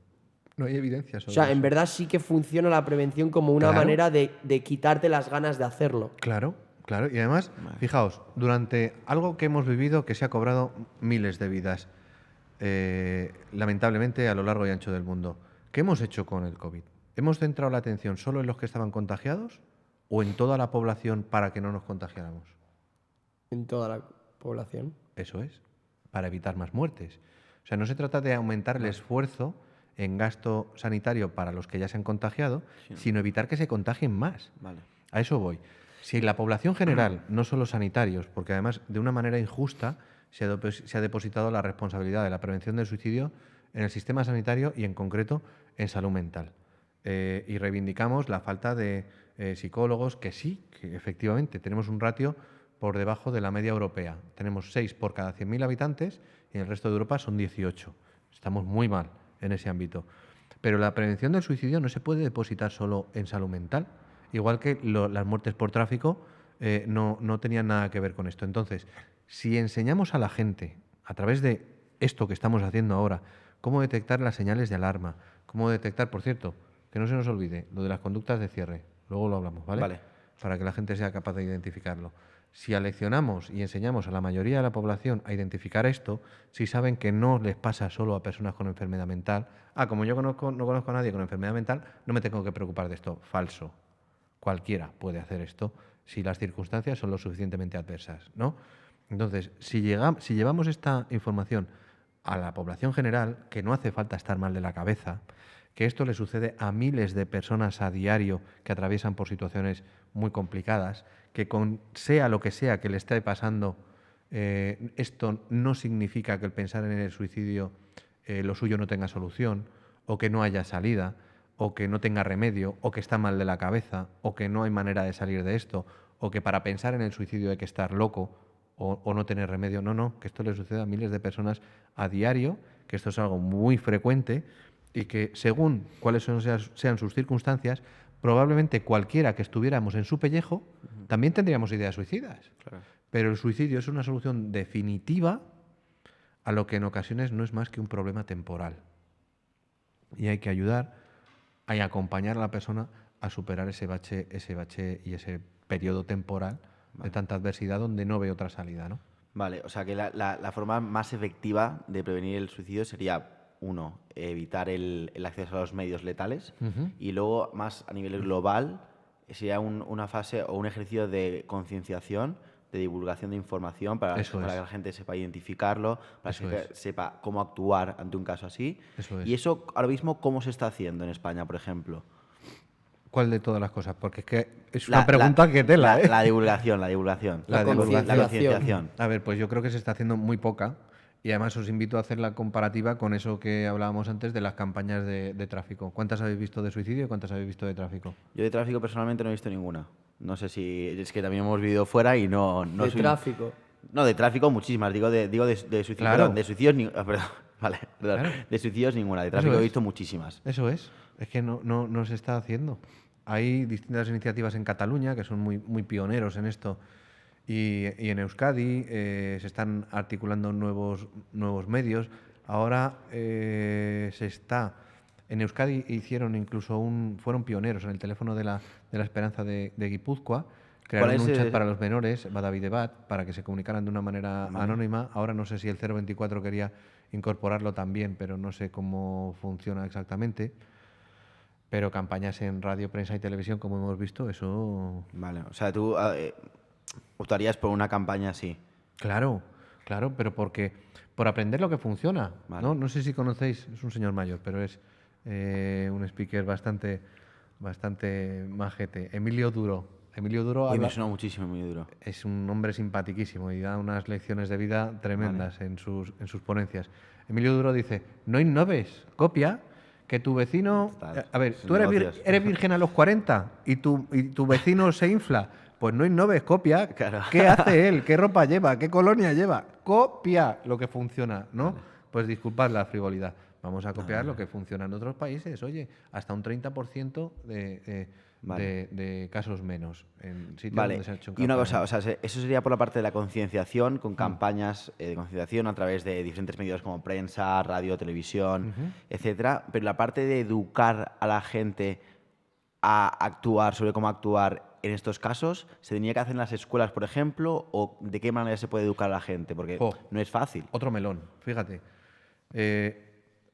No hay evidencia sobre O sea, eso. en verdad sí que funciona la prevención como una Claro. manera de quitarte las ganas de hacerlo. Claro, claro. Y además, fijaos, durante algo que hemos vivido que se ha cobrado miles de vidas, lamentablemente a lo largo y ancho del mundo, ¿qué hemos hecho con el COVID? ¿Hemos centrado la atención solo en los que estaban contagiados o en toda la población para que no nos contagiáramos? En toda la población. Eso es, para evitar más muertes. O sea, no se trata de aumentar el esfuerzo en gasto sanitario para los que ya se han contagiado, sino evitar que se contagien más. Vale. A eso voy. Si la población general, no solo sanitarios, porque además de una manera injusta se ha depositado la responsabilidad de la prevención del suicidio en el sistema sanitario y en concreto en salud mental. Y reivindicamos la falta de psicólogos, que sí, que efectivamente tenemos un ratio por debajo de la media europea. Tenemos 6 por cada 100.000 habitantes y en el resto de Europa son 18. Estamos muy mal en ese ámbito. Pero la prevención del suicidio no se puede depositar solo en salud mental, igual que las muertes por tráfico no tenían nada que ver con esto. Entonces, si enseñamos a la gente, a través de esto que estamos haciendo ahora, cómo detectar las señales de alarma, cómo detectar, por cierto, que no se nos olvide, lo de las conductas de cierre, luego lo hablamos, ¿vale? Vale. Para que la gente sea capaz de identificarlo. Si aleccionamos y enseñamos a la mayoría de la población a identificar esto, si saben que no les pasa solo a personas con enfermedad mental, como yo no conozco a nadie con enfermedad mental, no me tengo que preocupar de esto. Falso. Cualquiera puede hacer esto si las circunstancias son lo suficientemente adversas, ¿no? Entonces, si llevamos esta información a la población general, que no hace falta estar mal de la cabeza, que esto le sucede a miles de personas a diario que atraviesan por situaciones muy complicadas, que sea lo que sea que le esté pasando, esto no significa que el pensar en el suicidio lo suyo no tenga solución, o que no haya salida, o que no tenga remedio, o que está mal de la cabeza, o que no hay manera de salir de esto, o que para pensar en el suicidio hay que estar loco o no tener remedio. No, que esto le sucede a miles de personas a diario, que esto es algo muy frecuente y que según cuáles sean sus circunstancias, probablemente cualquiera que estuviéramos en su pellejo también tendríamos ideas suicidas. Claro. Pero el suicidio es una solución definitiva a lo que en ocasiones no es más que un problema temporal. Y hay que ayudar, hay que acompañar a la persona a superar ese bache y ese periodo temporal de tanta adversidad donde no ve otra salida, ¿no? Vale, o sea que la forma más efectiva de prevenir el suicidio sería, uno, evitar el acceso a los medios letales, y luego, más a nivel global, sería una fase o un ejercicio de concienciación, de divulgación de información para que la gente sepa identificarlo, para que sepa cómo actuar ante un caso así. Eso es. Y eso ahora mismo, ¿cómo se está haciendo en España, por ejemplo? ¿Cuál de todas las cosas? Porque es que es una pregunta que tela, ¿eh? La divulgación. La concienciación. A ver, pues yo creo que se está haciendo muy poca y además os invito a hacer la comparativa con eso que hablábamos antes de las campañas de tráfico. ¿Cuántas habéis visto de suicidio y cuántas habéis visto de tráfico? Yo de tráfico personalmente no he visto ninguna. No sé si es que también hemos vivido fuera y no ¿De tráfico? No, de tráfico muchísimas. Digo de suicidio. Claro. Perdón, de suicidios perdón. Claro. De suicidios ninguna. De tráfico he visto muchísimas. Eso es que no se está haciendo. Hay distintas iniciativas en Cataluña que son muy pioneros en esto y en Euskadi se están articulando nuevos medios. Ahora en Euskadi hicieron incluso fueron pioneros en el teléfono de la Esperanza de Guipúzcoa. Crearon un chat para los menores, Badavidebat, para que se comunicaran de una manera anónima. Ahora no sé si el 024 quería incorporarlo también, pero no sé cómo funciona exactamente. Pero campañas en radio, prensa y televisión, como hemos visto, eso... Vale, o sea, tú optarías por una campaña así. Claro, pero por aprender lo que funciona. Vale. No sé si conocéis, es un señor mayor, pero es un speaker bastante majete. Emilio Duro. Uy, me suena muchísimo Emilio Duro. Es un hombre simpaticísimo y da unas lecciones de vida tremendas en sus ponencias. Emilio Duro dice, no innoves, copia, que tu vecino... A ver, tú eres virgen a los 40 y tu vecino se infla. Pues no innoves, copia. Claro. ¿Qué hace él? ¿Qué ropa lleva? ¿Qué colonia lleva? Copia lo que funciona, ¿no? Vale. Pues disculpad la frivolidad. Vamos a copiar lo que funciona en otros países. Oye, hasta un 30% de casos menos en sitios donde se ha hecho y una cosa, campaña. o sea, eso sería por la parte de la concienciación, con campañas de concienciación a través de diferentes medios como prensa, radio, televisión, etcétera. Pero la parte de educar a la gente a actuar, sobre cómo actuar en estos casos, ¿se tenía que hacer en las escuelas, por ejemplo? ¿O de qué manera se puede educar a la gente? Porque no es fácil. Otro melón, fíjate.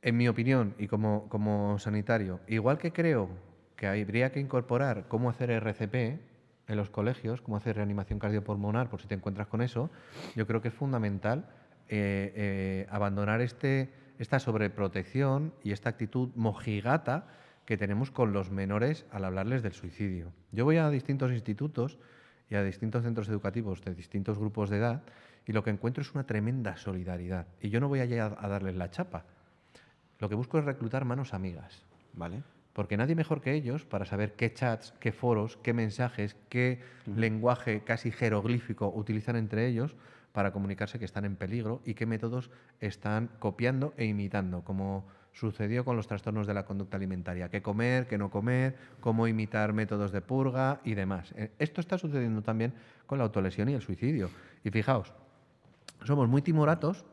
En mi opinión y como sanitario, igual que creo que habría que incorporar cómo hacer RCP en los colegios, cómo hacer reanimación cardiopulmonar, por si te encuentras con eso, yo creo que es fundamental abandonar esta sobreprotección y esta actitud mojigata que tenemos con los menores al hablarles del suicidio. Yo voy a distintos institutos y a distintos centros educativos de distintos grupos de edad y lo que encuentro es una tremenda solidaridad. Y yo no voy allá a darles la chapa. Lo que busco es reclutar manos amigas. ¿Vale? Porque nadie mejor que ellos para saber qué chats, qué foros, qué mensajes, qué lenguaje casi jeroglífico utilizan entre ellos para comunicarse que están en peligro y qué métodos están copiando e imitando, como sucedió con los trastornos de la conducta alimentaria, qué comer, qué no comer, cómo imitar métodos de purga y demás. Esto está sucediendo también con la autolesión y el suicidio. Y fijaos, somos muy timoratos,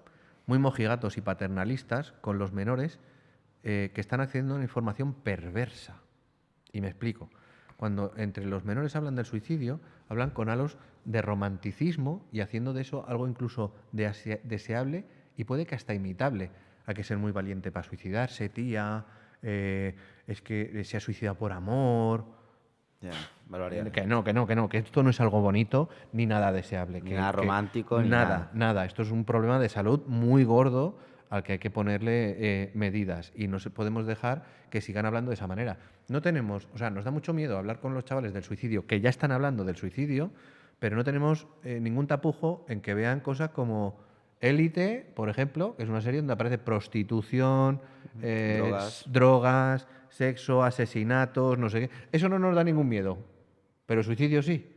muy mojigatos y paternalistas con los menores que están accediendo a una información perversa. Y me explico. Cuando entre los menores hablan del suicidio, hablan con halos de romanticismo y haciendo de eso algo incluso deseable y puede que hasta imitable. Hay que ser muy valiente para suicidarse, tía, es que se ha suicidado por amor. Ya, barbaridad. Que esto no es algo bonito ni nada deseable. Ni nada romántico, ni nada. Esto es un problema de salud muy gordo al que hay que ponerle medidas y no podemos dejar que sigan hablando de esa manera. Nos da mucho miedo hablar con los chavales del suicidio, que ya están hablando del suicidio, pero no tenemos ningún tapujo en que vean cosas como Élite, por ejemplo, que es una serie donde aparece prostitución, drogas, sexo, asesinatos, no sé qué. Eso no nos da ningún miedo, pero el suicidio sí.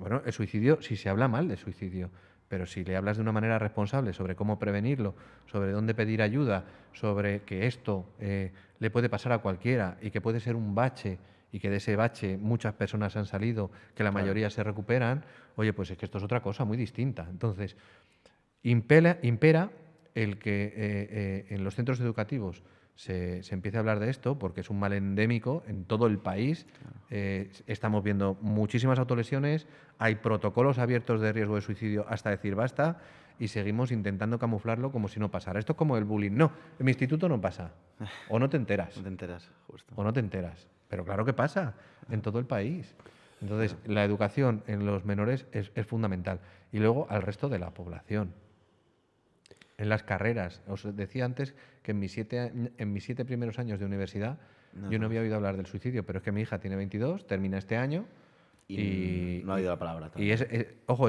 Bueno, el suicidio, si se habla mal de suicidio, pero si le hablas de una manera responsable sobre cómo prevenirlo, sobre dónde pedir ayuda, sobre que esto le puede pasar a cualquiera y que puede ser un bache y que de ese bache muchas personas han salido, que la mayoría se recuperan, oye, pues es que esto es otra cosa muy distinta. Entonces, impera el que en los centros educativos se empiece a hablar de esto, porque es un mal endémico en todo el país. Estamos viendo muchísimas autolesiones, hay protocolos abiertos de riesgo de suicidio hasta decir basta y seguimos intentando camuflarlo como si no pasara. Esto es como el bullying. No, en mi instituto no pasa. O no te enteras. No te enteras, justo. O no te enteras. Pero claro que pasa en todo el país. Entonces, la educación en los menores es fundamental. Y luego al resto de la población. En las carreras. Os decía antes que en mis 7 primeros años de universidad yo no había oído hablar del suicidio, pero es que mi hija tiene 22, termina este año y no ha oído la palabra. Y es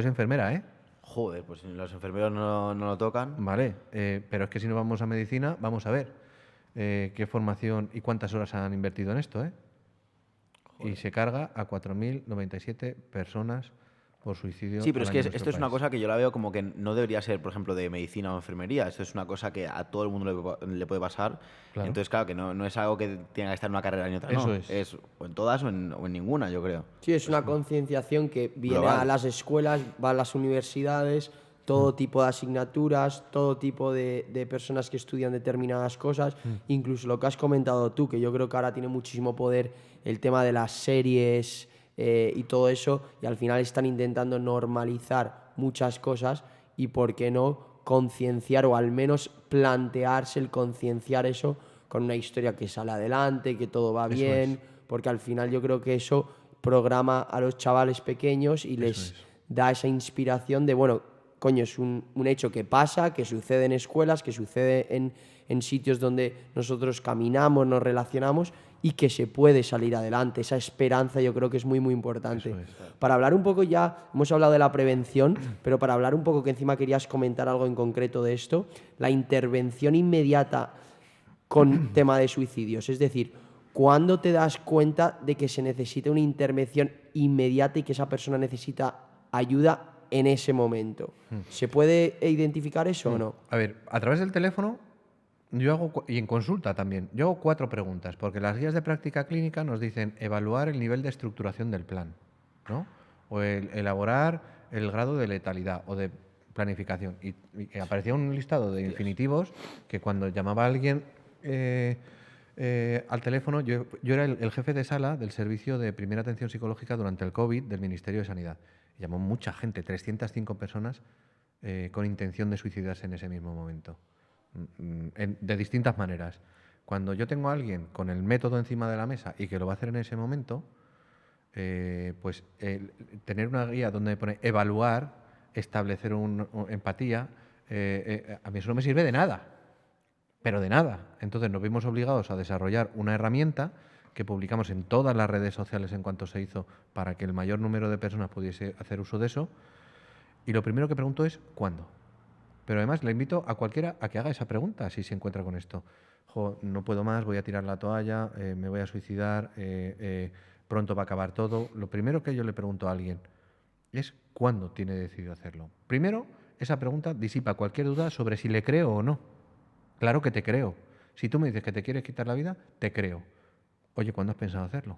enfermera, ¿eh? Joder, pues los enfermeros no lo tocan. Vale, pero es que si no vamos a medicina, vamos a ver qué formación y cuántas horas han invertido en esto, ¿eh? Y se carga a 4.097 personas por suicidio. Sí, pero es que en esto es una cosa que yo la veo como que no debería ser, por ejemplo, de medicina o enfermería. Esto es una cosa que a todo el mundo le puede pasar. Claro. Entonces, claro, que no es algo que tenga que estar en una carrera ni otra. Eso no. es. O en todas o en ninguna, yo creo. Sí, es una concienciación que viene Global. a las escuelas, va a las universidades, todo tipo de asignaturas, todo tipo de personas que estudian determinadas cosas, incluso lo que has comentado tú, que yo creo que ahora tiene muchísimo poder el tema de las series y todo eso, y al final están intentando normalizar muchas cosas y, ¿por qué no?, concienciar o al menos plantearse el concienciar eso con una historia que sale adelante, que todo va bien, porque al final yo creo que eso programa a los chavales pequeños y les da esa inspiración de, bueno, coño, es un hecho que pasa, que sucede en escuelas, que sucede en sitios donde nosotros caminamos, nos relacionamos y que se puede salir adelante. Esa esperanza yo creo que es muy, muy importante. Para hablar un poco ya, hemos hablado de la prevención, pero para hablar un poco, que encima querías comentar algo en concreto de esto, la intervención inmediata con tema de suicidios. Es decir, ¿cuándo te das cuenta de que se necesita una intervención inmediata y que esa persona necesita ayuda en ese momento? ¿Se puede identificar eso o no? A ver, a través del teléfono yo hago, y en consulta también, yo hago 4 preguntas, porque las guías de práctica clínica nos dicen evaluar el nivel de estructuración del plan, ¿no? O elaborar el grado de letalidad o de planificación. Y aparecía un listado de infinitivos que cuando llamaba a alguien al teléfono, yo era el jefe de sala del servicio de primera atención psicológica durante el COVID del Ministerio de Sanidad. Llamó mucha gente, 305 personas con intención de suicidarse en ese mismo momento, de distintas maneras. Cuando yo tengo a alguien con el método encima de la mesa y que lo va a hacer en ese momento, pues tener una guía donde pone evaluar, establecer una empatía, a mí eso no me sirve de nada, pero de nada. Entonces nos vimos obligados a desarrollar una herramienta que publicamos en todas las redes sociales en cuanto se hizo para que el mayor número de personas pudiese hacer uso de eso. Y lo primero que pregunto es ¿cuándo? Pero además le invito a cualquiera a que haga esa pregunta si se encuentra con esto. Jo, no puedo más, voy a tirar la toalla, me voy a suicidar, pronto va a acabar todo. Lo primero que yo le pregunto a alguien es cuándo tiene decidido hacerlo. Primero, esa pregunta disipa cualquier duda sobre si le creo o no. Claro que te creo. Si tú me dices que te quieres quitar la vida, te creo. Oye, ¿cuándo has pensado hacerlo?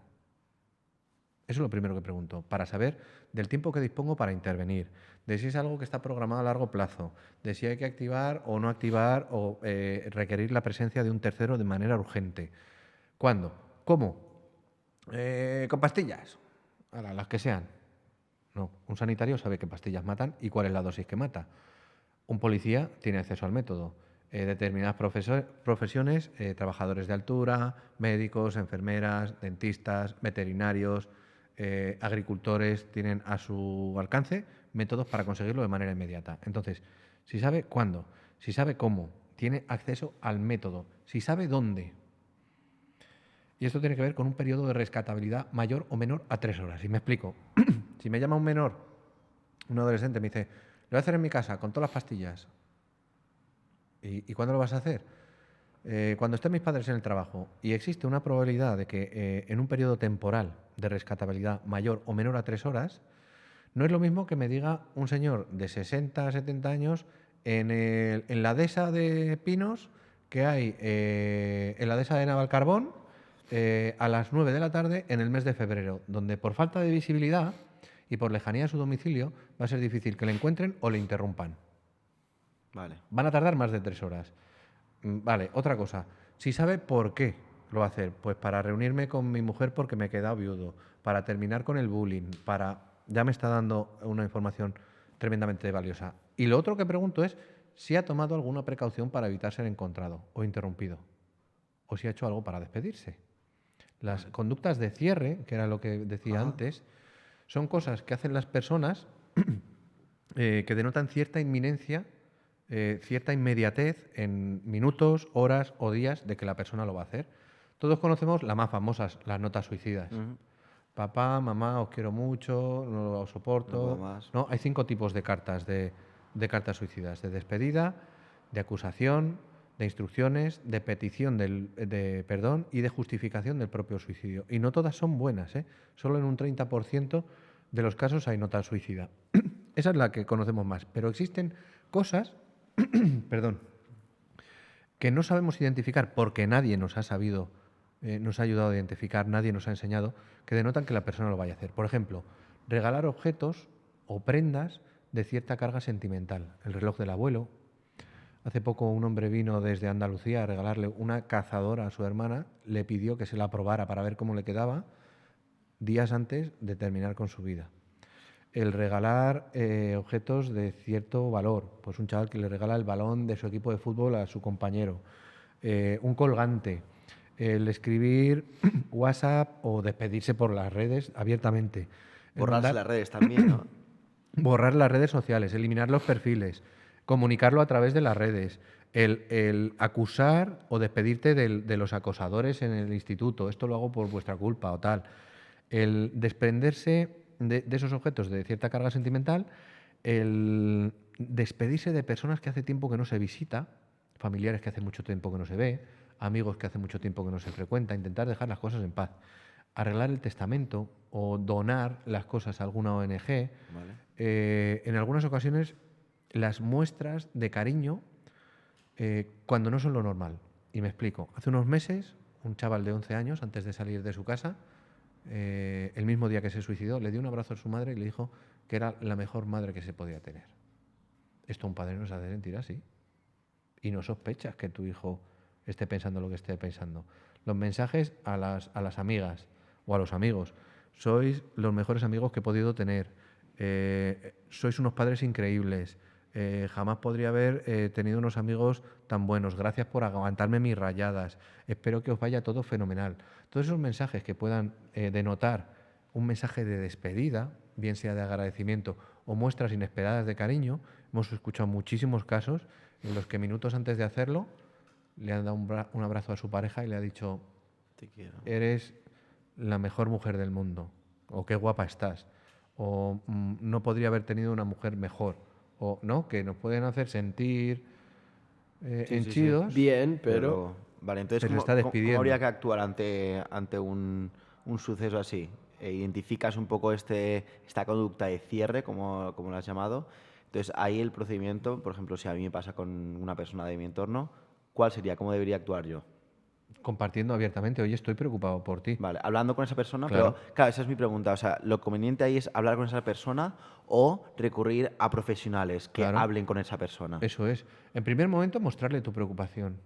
Eso es lo primero que pregunto, para saber del tiempo que dispongo para intervenir, de si es algo que está programado a largo plazo, de si hay que activar o no activar o requerir la presencia de un tercero de manera urgente. ¿Cuándo? ¿Cómo? Con pastillas, las que sean. No, un sanitario sabe qué pastillas matan y cuál es la dosis que mata. Un policía tiene acceso al método. Determinadas profesiones, trabajadores de altura, médicos, enfermeras, dentistas, veterinarios, agricultores, tienen a su alcance métodos para conseguirlo de manera inmediata. Entonces, si sabe cuándo, si sabe cómo, tiene acceso al método, si sabe dónde. Y esto tiene que ver con un periodo de rescatabilidad mayor o menor a 3 horas. Y me explico. Si me llama un menor, un adolescente, me dice, lo voy a hacer en mi casa con todas las pastillas. ¿Y cuándo lo vas a hacer? Cuando estén mis padres en el trabajo y existe una probabilidad de que en un periodo temporal de rescatabilidad mayor o menor a 3 horas, no es lo mismo que me diga un señor de 60, 70 años en la dehesa de Pinos que hay en la dehesa de Navalcarbón a las 9 de la tarde en el mes de febrero, donde por falta de visibilidad y por lejanía a su domicilio va a ser difícil que le encuentren o le interrumpan. Vale. Van a tardar más de 3 horas. Vale, otra cosa. Si sabe por qué lo va a hacer, pues para reunirme con mi mujer porque me he quedado viudo, para terminar con el bullying, ya me está dando una información tremendamente valiosa. Y lo otro que pregunto es si ha tomado alguna precaución para evitar ser encontrado o interrumpido, o si ha hecho algo para despedirse. Las conductas de cierre, que era lo que decía antes, son cosas que hacen las personas que denotan cierta inminencia, cierta inmediatez en minutos, horas o días de que la persona lo va a hacer. Todos conocemos las más famosas, las notas suicidas. Papá, mamá, os quiero mucho, no lo soporto. No puedo más. No, hay 5 tipos de cartas cartas suicidas: de despedida, de acusación, de instrucciones, de petición de perdón y de justificación del propio suicidio. Y no todas son buenas, ¿eh? Solo en un 30% de los casos hay nota suicida. Esa es la que conocemos más. Pero existen cosas perdón, que no sabemos identificar porque nadie nos ha sabido, nos ha ayudado a identificar, nadie nos ha enseñado, que denotan que la persona lo vaya a hacer. Por ejemplo, regalar objetos o prendas de cierta carga sentimental. El reloj del abuelo. Hace poco un hombre vino desde Andalucía a regalarle una cazadora a su hermana, le pidió que se la probara para ver cómo le quedaba días antes de terminar con su vida. El regalar objetos de cierto valor, pues un chaval que le regala el balón de su equipo de fútbol a su compañero, un colgante, el escribir WhatsApp o despedirse por las redes abiertamente. Borrarse las redes también, ¿no? Borrar las redes sociales, eliminar los perfiles, comunicarlo a través de las redes, el acusar o despedirte de los acosadores en el instituto, esto lo hago por vuestra culpa o tal, el desprenderse de esos objetos de cierta carga sentimental, el despedirse de personas que hace tiempo que no se visita, familiares que hace mucho tiempo que no se ve, amigos que hace mucho tiempo que no se frecuenta, intentar dejar las cosas en paz, arreglar el testamento o donar las cosas a alguna ONG. Vale. En algunas ocasiones las muestras de cariño cuando no son lo normal. Y me explico. Hace unos meses, un chaval de 11 años, antes de salir de su casa, el mismo día que se suicidó, le dio un abrazo a su madre y le dijo que era la mejor madre que se podía tener. Esto un padre no se hace sentir así. Y no sospechas que tu hijo esté pensando lo que esté pensando. Los mensajes a las amigas o a los amigos. Sois los mejores amigos que he podido tener. Sois unos padres increíbles. Jamás podría haber tenido unos amigos tan buenos. Gracias por aguantarme mis rayadas. Espero que os vaya todo fenomenal. Todos esos mensajes que puedan denotar un mensaje de despedida, bien sea de agradecimiento o muestras inesperadas de cariño, hemos escuchado muchísimos casos en los que minutos antes de hacerlo le han dado un abrazo a su pareja y le ha dicho: Te quiero. eres la mejor mujer del mundo, o qué guapa estás, o no podría haber tenido una mujer mejor, o no, que nos pueden hacer sentir henchidos. Bien, pero... Vale, entonces, pero ¿cómo, está despidiendo. cómo habría que actuar ante un suceso así? Identificas un poco esta conducta de cierre, como lo has llamado. Entonces, ahí el procedimiento, por ejemplo, si a mí me pasa con una persona de mi entorno, ¿cuál sería? ¿Cómo debería actuar yo? Compartiendo abiertamente, oye, estoy preocupado por ti. Vale, hablando con esa persona, Claro. pero claro, esa es mi pregunta. O sea, lo conveniente ahí es hablar con esa persona o recurrir a profesionales que Claro. hablen con esa persona. Eso es. En primer momento, mostrarle tu preocupación.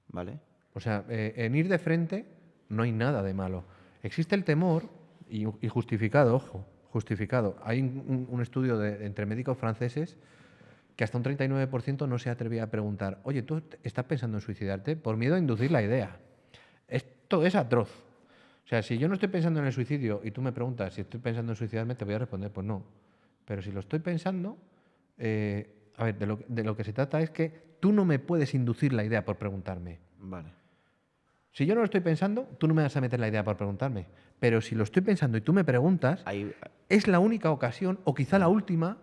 ¿Vale? O sea, en ir de frente no hay nada de malo. Existe el temor, y justificado, ojo, justificado. Hay un estudio entre médicos franceses que hasta un 39% no se atrevía a preguntar, oye, ¿tú estás pensando en suicidarte? Por miedo a inducir la idea. Esto es atroz. O sea, si yo no estoy pensando en el suicidio y tú me preguntas si estoy pensando en suicidarme, te voy a responder, pues no. Pero si lo estoy pensando, a ver, de lo que se trata es que tú no me puedes inducir la idea por preguntarme. Vale. Si yo no lo estoy pensando, tú no me vas a meter la idea por preguntarme. Pero si lo estoy pensando y tú me preguntas, Ahí, es la única ocasión, o quizá la última,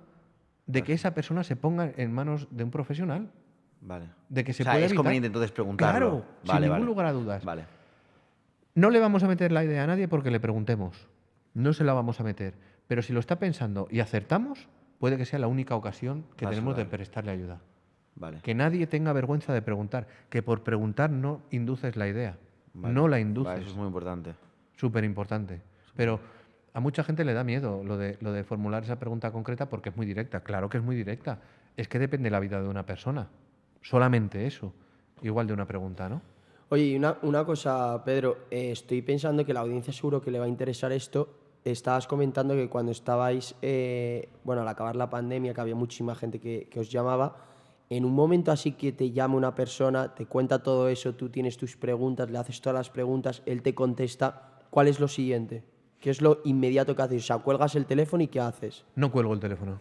de que esa persona se ponga en manos de un profesional. vale. De que se o sea, puede es evitar. conveniente entonces preguntarlo. Claro, sin ningún lugar a dudas. Vale. No le vamos a meter la idea a nadie porque le preguntemos. No se la vamos a meter. Pero si lo está pensando y acertamos, puede que sea la única ocasión que Paso, tenemos de vale. prestarle ayuda. Vale. Que nadie tenga vergüenza de preguntar. Que por preguntar no induces la idea. Vale. No la Vale, induces. eso es muy importante. Súper importante. Pero a mucha gente le da miedo lo de formular esa pregunta concreta porque es muy directa. Claro que es muy directa. Es que depende de la vida de una persona. Solamente eso. Igual de una pregunta, ¿no? Oye, y una cosa, Pedro, estoy pensando que la audiencia seguro que le va a interesar esto. Estabas comentando que cuando estabais, bueno, al acabar la pandemia, que había muchísima gente que os llamaba, en un momento así que te llama una persona, te cuenta todo eso, tú tienes tus preguntas, le haces todas las preguntas, él te contesta, ¿cuál es lo siguiente? ¿Qué es lo inmediato que haces? O sea, cuelgas el teléfono y ¿qué haces? No cuelgo el teléfono.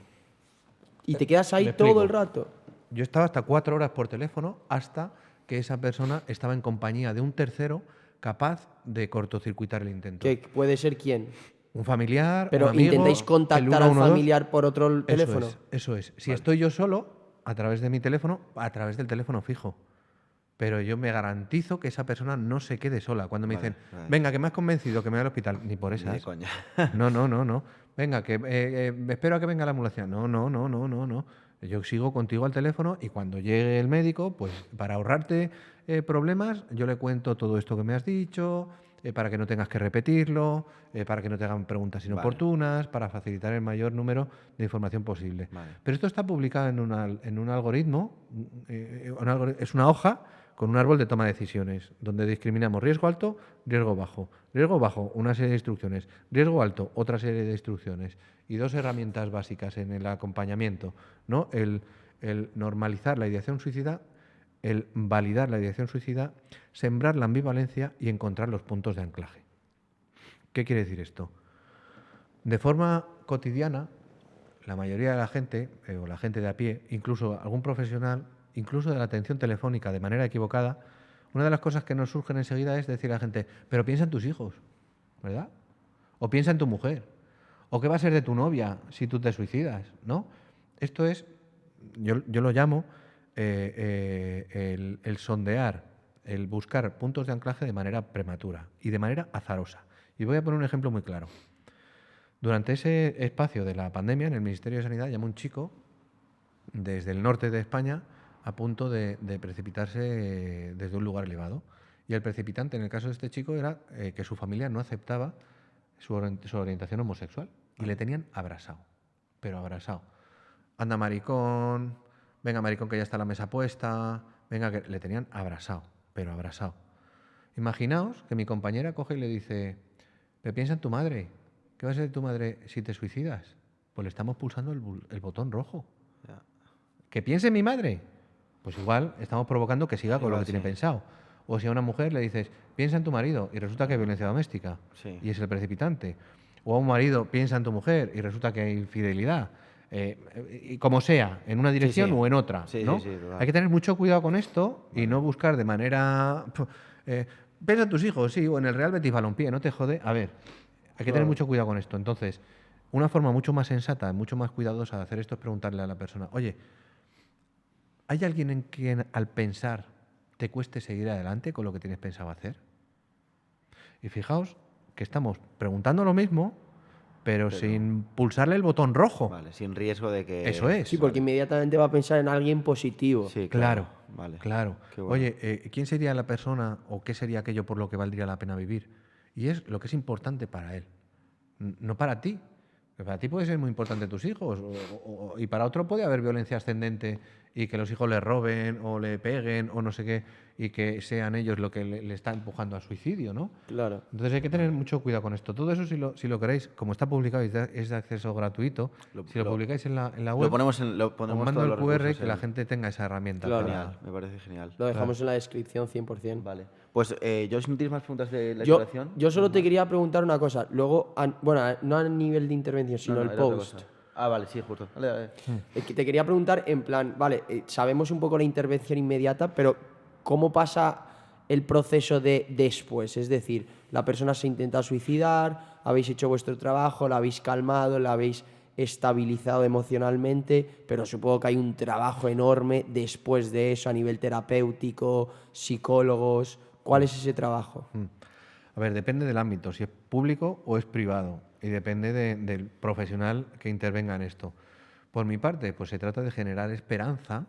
Y te quedas ahí Me todo explico. el rato. Yo estaba hasta 4 horas por teléfono hasta que esa persona estaba en compañía de un tercero capaz de cortocircuitar el intento. ¿Que puede ser quién? Un familiar, Pero un amigo, intentáis el contactar al 112. familiar por otro teléfono. Eso es. Si estoy yo solo, a través de mi teléfono, a través del teléfono fijo. Pero yo me garantizo que esa persona no se quede sola. Cuando me Vale, dicen, vale. venga, que me has convencido que me voy al hospital, ni por Ni de esas. coña. No. Venga, que me espero a que venga la ambulancia. No. Yo sigo contigo al teléfono y cuando llegue el médico, pues para ahorrarte problemas, yo le cuento todo esto que me has dicho, para que no tengas que repetirlo, para que no te hagan preguntas inoportunas, para facilitar el mayor número de información posible. Vale. Pero esto está publicado en un algoritmo, es una hoja con un árbol de toma de decisiones, donde discriminamos riesgo alto, riesgo bajo. Riesgo bajo, una serie de instrucciones. Riesgo alto, otra serie de instrucciones. Y 2 herramientas básicas en el acompañamiento, ¿no? El normalizar la ideación suicida, el validar la ideación suicida, sembrar la ambivalencia y encontrar los puntos de anclaje. ¿Qué quiere decir esto? De forma cotidiana, la mayoría de la gente, o la gente de a pie, incluso algún profesional, incluso de la atención telefónica de manera equivocada, una de las cosas que nos surgen enseguida es decir a la gente, pero piensa en tus hijos, ¿verdad? O piensa en tu mujer. ¿O qué va a ser de tu novia si tú te suicidas? ¿No? Esto es, yo lo llamo el sondear, el buscar puntos de anclaje de manera prematura y de manera azarosa. Y voy a poner un ejemplo muy claro. Durante ese espacio de la pandemia, en el Ministerio de Sanidad, llamó un chico desde el norte de España a punto de precipitarse desde un lugar elevado. Y el precipitante, en el caso de este chico, era que su familia no aceptaba su orientación homosexual. Y le tenían abrasado, pero abrasado. Anda maricón, venga maricón que ya está la mesa puesta, venga que le tenían abrasado, pero abrasado. Imaginaos que mi compañera coge y le dice, pero piensa en tu madre, ¿qué va a ser de tu madre si te suicidas? Pues le estamos pulsando el botón rojo. Ya. ¿Que piense en mi madre? Pues igual estamos provocando que siga con lo que tiene sí. pensado. O si a una mujer le dices, piensa en tu marido, y resulta que hay violencia doméstica, Sí. y es el precipitante. O a un marido, piensa en tu mujer, y resulta que hay infidelidad. Y como sea, en una dirección sí. o en otra. Sí, ¿no? sí, total. Hay que tener mucho cuidado con esto y no buscar de manera... piensa en tus hijos, sí, o en el Real Betis Balompié, no te jode. A ver, hay que tener mucho cuidado con esto. Entonces, una forma mucho más sensata, mucho más cuidadosa de hacer esto es preguntarle a la persona, oye, ¿hay alguien en quien al pensar te cueste seguir adelante con lo que tienes pensado hacer? Y fijaos que estamos preguntando lo mismo, pero sin pulsarle el botón rojo. Vale, sin riesgo de que... Eso es. Sí, porque inmediatamente va a pensar en alguien positivo. Sí, Claro, Vale. claro. Qué bueno. Oye, ¿quién sería la persona o qué sería aquello por lo que valdría la pena vivir? Y es lo que es importante para él, no para ti. Que para ti puede ser muy importante tus hijos y para otro puede haber violencia ascendente y que los hijos le roben o le peguen o no sé qué y que sean ellos lo que le está empujando al suicidio, ¿no? Claro. Entonces hay que tener mucho cuidado con esto. Todo eso, si lo queréis, como está publicado y es de acceso gratuito, si lo publicáis en la web, Lo ponemos os mando todos el los QR recursos que la gente tenga esa herramienta. Claro. Genial, me parece genial. Lo dejamos en la descripción 100%. Vale. Pues, yo si no tienes más preguntas de la Yo, instalación... yo solo te quería preguntar una cosa. Luego, no a nivel de intervención, sino el era otra post. cosa. Ah, vale, sí, justo. Dale. Que te quería preguntar en plan, vale, sabemos un poco la intervención inmediata, pero ¿cómo pasa el proceso de después? Es decir, la persona se intenta suicidar, habéis hecho vuestro trabajo, la habéis calmado, la habéis estabilizado emocionalmente, pero supongo que hay un trabajo enorme después de eso a nivel terapéutico, psicólogos. ¿Cuál es ese trabajo? A ver, depende del ámbito, si es público o es privado, y depende del profesional que intervenga en esto. Por mi parte, pues se trata de generar esperanza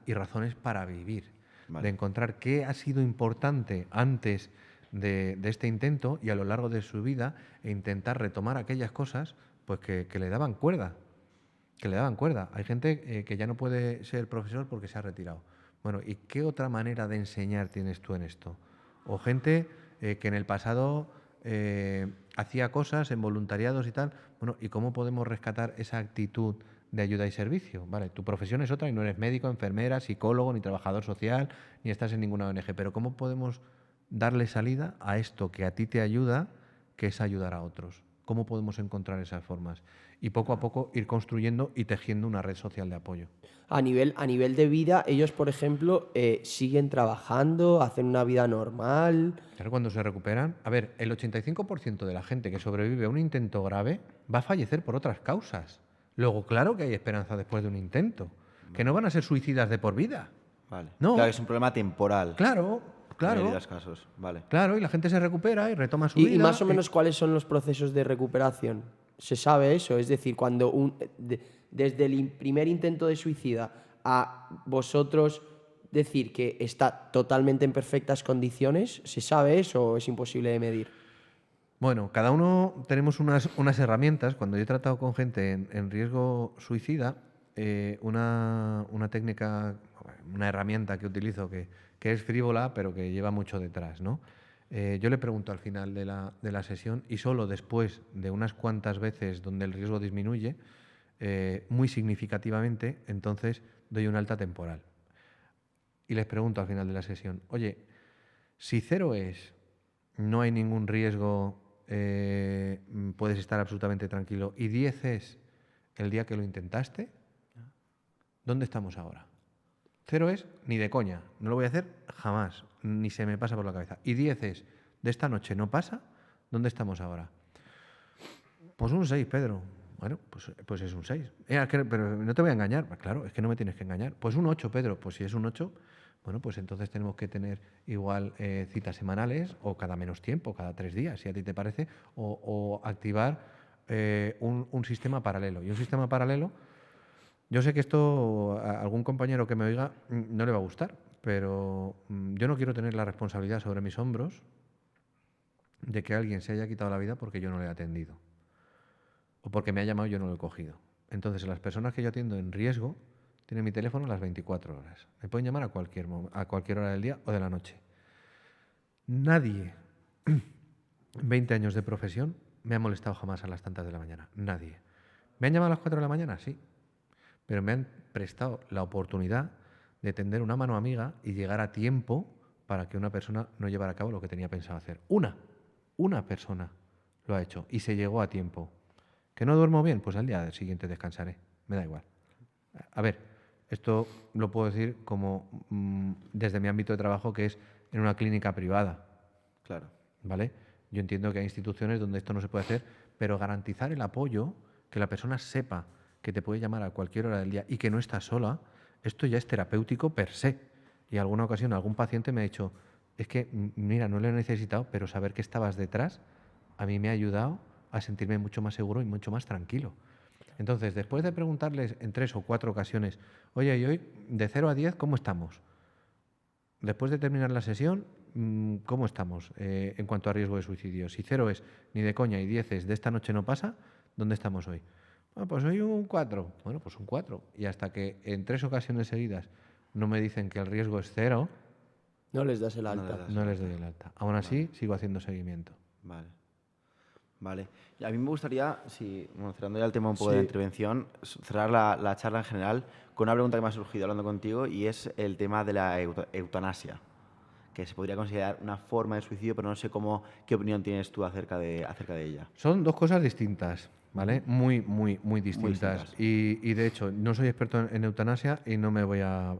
y razones para vivir, de encontrar qué ha sido importante antes de este intento y a lo largo de su vida e intentar retomar aquellas cosas pues que le daban cuerda. Hay gente que ya no puede ser profesor porque se ha retirado. Bueno, ¿y qué otra manera de enseñar tienes tú en esto? O gente que en el pasado hacía cosas en voluntariados y tal. Bueno, ¿y cómo podemos rescatar esa actitud de ayuda y servicio? Vale, tu profesión es otra y no eres médico, enfermera, psicólogo, ni trabajador social, ni estás en ninguna ONG. Pero ¿cómo podemos darle salida a esto que a ti te ayuda, que es ayudar a otros? ¿Cómo podemos encontrar esas formas? Y poco a poco ir construyendo y tejiendo una red social de apoyo. A nivel de vida, ellos, por ejemplo, siguen trabajando, hacen una vida normal. Claro, cuando se recuperan... A ver, el 85% de la gente que sobrevive a un intento grave va a fallecer por otras causas. Luego, claro que hay esperanza después de un intento. Que no van a ser suicidas de por vida. Vale. No. Claro, es un problema temporal. Claro. En los casos. Vale. Claro, y la gente se recupera y retoma su Y vida. más o menos, ¿cuáles son los procesos de recuperación? ¿Se sabe eso? Es decir, cuando desde el primer intento de suicida a vosotros decir que está totalmente en perfectas condiciones, ¿se sabe eso o es imposible de medir? Bueno, cada uno tenemos unas herramientas. Cuando yo he tratado con gente en riesgo suicida, una técnica, una herramienta que utilizo que es frívola, pero que lleva mucho detrás, ¿no? Yo le pregunto al final de la sesión y solo después de unas cuantas veces donde el riesgo disminuye, muy significativamente, entonces doy un alta temporal. Y les pregunto al final de la sesión, oye, si 0 es, no hay ningún riesgo, puedes estar absolutamente tranquilo, y 10 es el día que lo intentaste, ¿dónde estamos ahora? 0 es ni de coña, no lo voy a hacer jamás, ni se me pasa por la cabeza. Y 10 es, de esta noche no pasa, ¿dónde estamos ahora? Pues un 6, Pedro. Bueno, pues es un 6. Pero no te voy a engañar. Claro, es que no me tienes que engañar. Pues un 8, Pedro. Pues si es un 8, bueno, pues entonces tenemos que tener igual citas semanales o cada menos tiempo, cada 3 días, si a ti te parece, o activar un sistema paralelo. Y un sistema paralelo, yo sé que esto a algún compañero que me oiga no le va a gustar, pero yo no quiero tener la responsabilidad sobre mis hombros de que alguien se haya quitado la vida porque yo no le he atendido. O porque me ha llamado y yo no lo he cogido. Entonces, las personas que yo atiendo en riesgo tienen mi teléfono a las 24 horas. Me pueden llamar a cualquier hora del día o de la noche. Nadie, 20 años de profesión, me ha molestado jamás a las tantas de la mañana. Nadie. ¿Me han llamado a las 4 de la mañana? Sí. Pero me han prestado la oportunidad de tender una mano amiga y llegar a tiempo para que una persona no llevara a cabo lo que tenía pensado hacer. Una persona lo ha hecho y se llegó a tiempo. ¿Que no duermo bien? Pues al día siguiente descansaré. Me da igual. A ver, esto lo puedo decir como desde mi ámbito de trabajo, que es en una clínica privada. Claro. ¿Vale? Yo entiendo que hay instituciones donde esto no se puede hacer, pero garantizar el apoyo, que la persona sepa que te puede llamar a cualquier hora del día y que no estás sola, esto ya es terapéutico per se. Y en alguna ocasión algún paciente me ha dicho, es que, mira, no lo he necesitado, pero saber que estabas detrás a mí me ha ayudado a sentirme mucho más seguro y mucho más tranquilo. Entonces, después de preguntarles en 3 o 4 ocasiones, oye, y hoy de 0 a 10, ¿cómo estamos? Después de terminar la sesión, ¿cómo estamos en cuanto a riesgo de suicidio? Si 0 es ni de coña y 10 es de esta noche no pasa, ¿dónde estamos hoy? Bueno, pues hoy un 4. Bueno, pues un 4. Y hasta que en 3 ocasiones seguidas no me dicen que el riesgo es 0, No les das el alta. no les doy el alta. Aún así, sigo haciendo seguimiento. Vale. Vale. Y a mí me gustaría, cerrando ya el tema un poco de la intervención, cerrar la charla en general con una pregunta que me ha surgido hablando contigo, y es el tema de la eutanasia, que se podría considerar una forma de suicidio, pero no sé qué opinión tienes tú acerca de ella. Son dos cosas distintas, ¿vale? Muy distintas. Y de hecho, no soy experto en eutanasia y no me voy a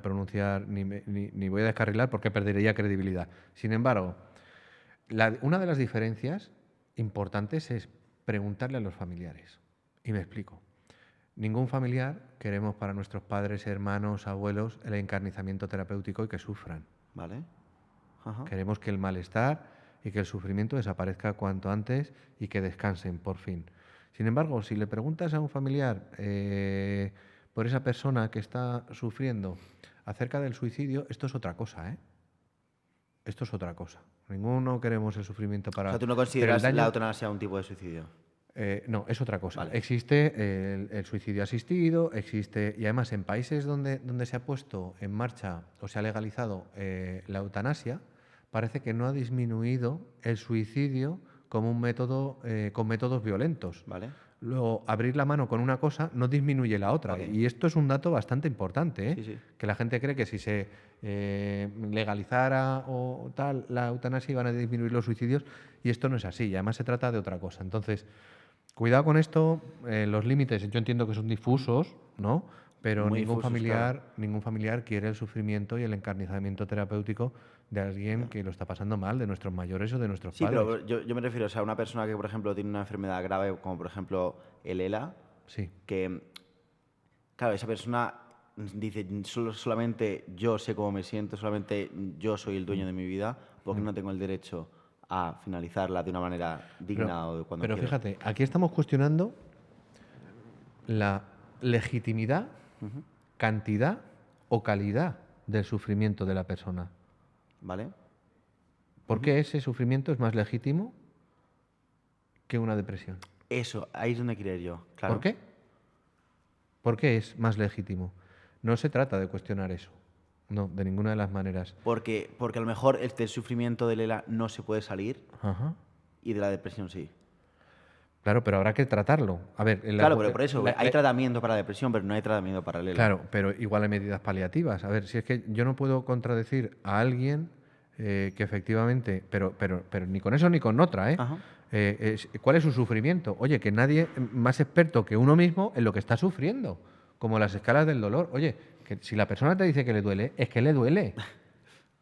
pronunciar ni voy a descarrilar porque perdería credibilidad. Sin embargo, una de las diferencias importantes es preguntarle a los familiares. Y me explico. Ningún familiar queremos para nuestros padres, hermanos, abuelos el encarnizamiento terapéutico y que sufran. ¿Vale? Ajá. Queremos que el malestar y que el sufrimiento desaparezca cuanto antes y que descansen, por fin. Sin embargo, si le preguntas a un familiar por esa persona que está sufriendo acerca del suicidio, esto es otra cosa, ¿eh? Esto es otra cosa. Ninguno queremos el sufrimiento para... O sea, ¿tú no consideras la eutanasia un tipo de suicidio? No, es otra cosa. Vale. Existe el suicidio asistido, existe... Y además, en países donde se ha puesto en marcha o se ha legalizado la eutanasia, parece que no ha disminuido el suicidio como un método con métodos violentos. Vale. Luego, abrir la mano con una cosa no disminuye la otra. Okay. Y esto es un dato bastante importante, ¿eh? Sí, sí. Que la gente cree que si se legalizara o tal la eutanasia iban a disminuir los suicidios, y esto no es así. Y además se trata de otra cosa. Entonces, cuidado con esto. Los límites yo entiendo que son difusos, ¿no? Pero Muy ningún difusos, familiar quiere el sufrimiento y el encarnizamiento terapéutico de alguien que lo está pasando mal, de nuestros mayores o de nuestros Sí, padres. pero yo me refiero, o sea, a una persona que, por ejemplo, tiene una enfermedad grave, como por ejemplo el ELA, Sí. que, claro, esa persona dice, solamente yo sé cómo me siento, solamente yo soy el dueño de mi vida, porque no tengo el derecho a finalizarla de una manera digna o de cuando Pero quiero. fíjate, aquí estamos cuestionando la legitimidad, cantidad o calidad del sufrimiento de la persona. ¿Vale? ¿Por qué ese sufrimiento es más legítimo que una depresión? Eso, ahí es donde quiero ir yo, claro. ¿Por qué? ¿Por qué es más legítimo? No se trata de cuestionar eso. No, de ninguna de las maneras. Porque a lo mejor del sufrimiento del ELA no se puede salir Ajá. y de la depresión sí. Claro, pero habrá que tratarlo. A ver, Claro, pero por eso, hay tratamiento para la depresión, pero no hay tratamiento para el ELA. Claro, pero igual hay medidas paliativas. A ver, si es que yo no puedo contradecir a alguien que efectivamente, pero ni con eso ni con otra, ¿eh? Ajá. ¿Cuál es su sufrimiento? Oye, que nadie más experto que uno mismo en lo que está sufriendo, como las escalas del dolor. Oye, que si la persona te dice que le duele, es que le duele.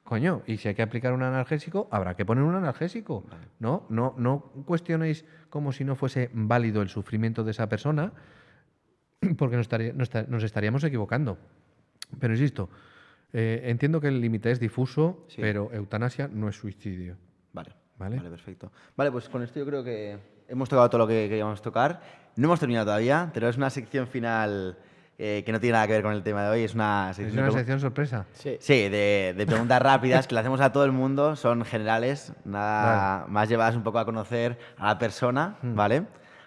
Coño, y si hay que aplicar un analgésico, habrá que poner un analgésico. No cuestionéis como si no fuese válido el sufrimiento de esa persona, porque nos estaríamos equivocando. Pero insisto, entiendo que el límite es difuso, Sí. pero eutanasia no es suicidio. Vale. ¿Vale? Vale, perfecto. Vale, pues con esto yo creo que hemos tocado todo lo que queríamos tocar. No hemos terminado todavía, tenemos una sección final que no tiene nada que ver con el tema de hoy. Es una Es sección, una sección sorpresa. Sí. Sí, de preguntas rápidas que le hacemos a todo el mundo, son generales, nada más llevadas un poco a conocer a la persona, ¿vale?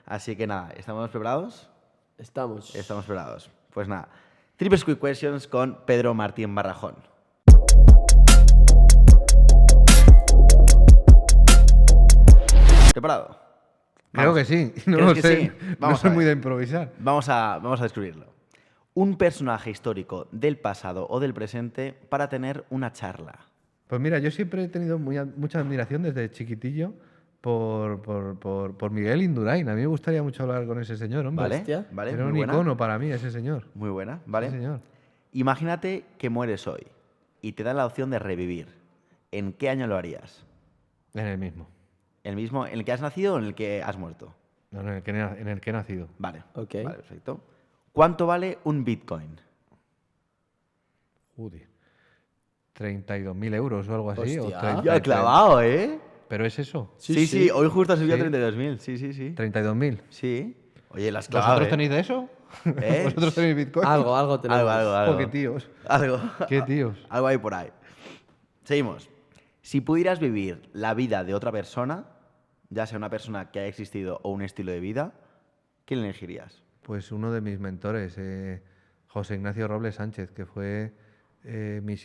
Así que nada, ¿estamos preparados? Estamos. Estamos preparados. Pues nada, Triple Quick Questions con Pedro Martín Barrajón. ¿Preparado? Creo que sí. No ¿Crees lo que sé. sí? No Vamos a soy ver. muy de improvisar. Vamos a descubrirlo. Un personaje histórico del pasado o del presente para tener una charla. Pues mira, yo siempre he tenido mucha admiración desde chiquitillo por Miguel Indurain. A mí me gustaría mucho hablar con ese señor, hombre. ¿Vale? Hostia. ¿Vale? Era Muy un buena. icono para mí ese señor. Muy buena, ¿vale? Sí, señor. Imagínate que mueres hoy y te dan la opción de revivir. ¿En qué año lo harías? En el mismo. ¿El mismo en el que has nacido o en el que has muerto? No, en el que he nacido. Vale. Ok. Vale, perfecto. ¿Cuánto vale un Bitcoin? Joder. 32.000 euros o algo así. Hostia. O 30, Ya, clavado, ¿eh? ¿Pero es eso? Sí, hoy justo ha subido a Sí. 32.000. Sí. 32.000. Sí. Oye, las clavado, ¿Vosotros ¿eh? tenéis de eso? ¿Eh? ¿Vosotros tenéis Bitcoin? Algo tenemos. Algo. Jo, qué tíos. Algo. Qué tíos. Algo hay por ahí. Seguimos. Si pudieras vivir la vida de otra persona, ya sea una persona que haya existido o un estilo de vida, ¿quién elegirías? Pues uno de mis mentores, José Ignacio Robles Sánchez, que fue mi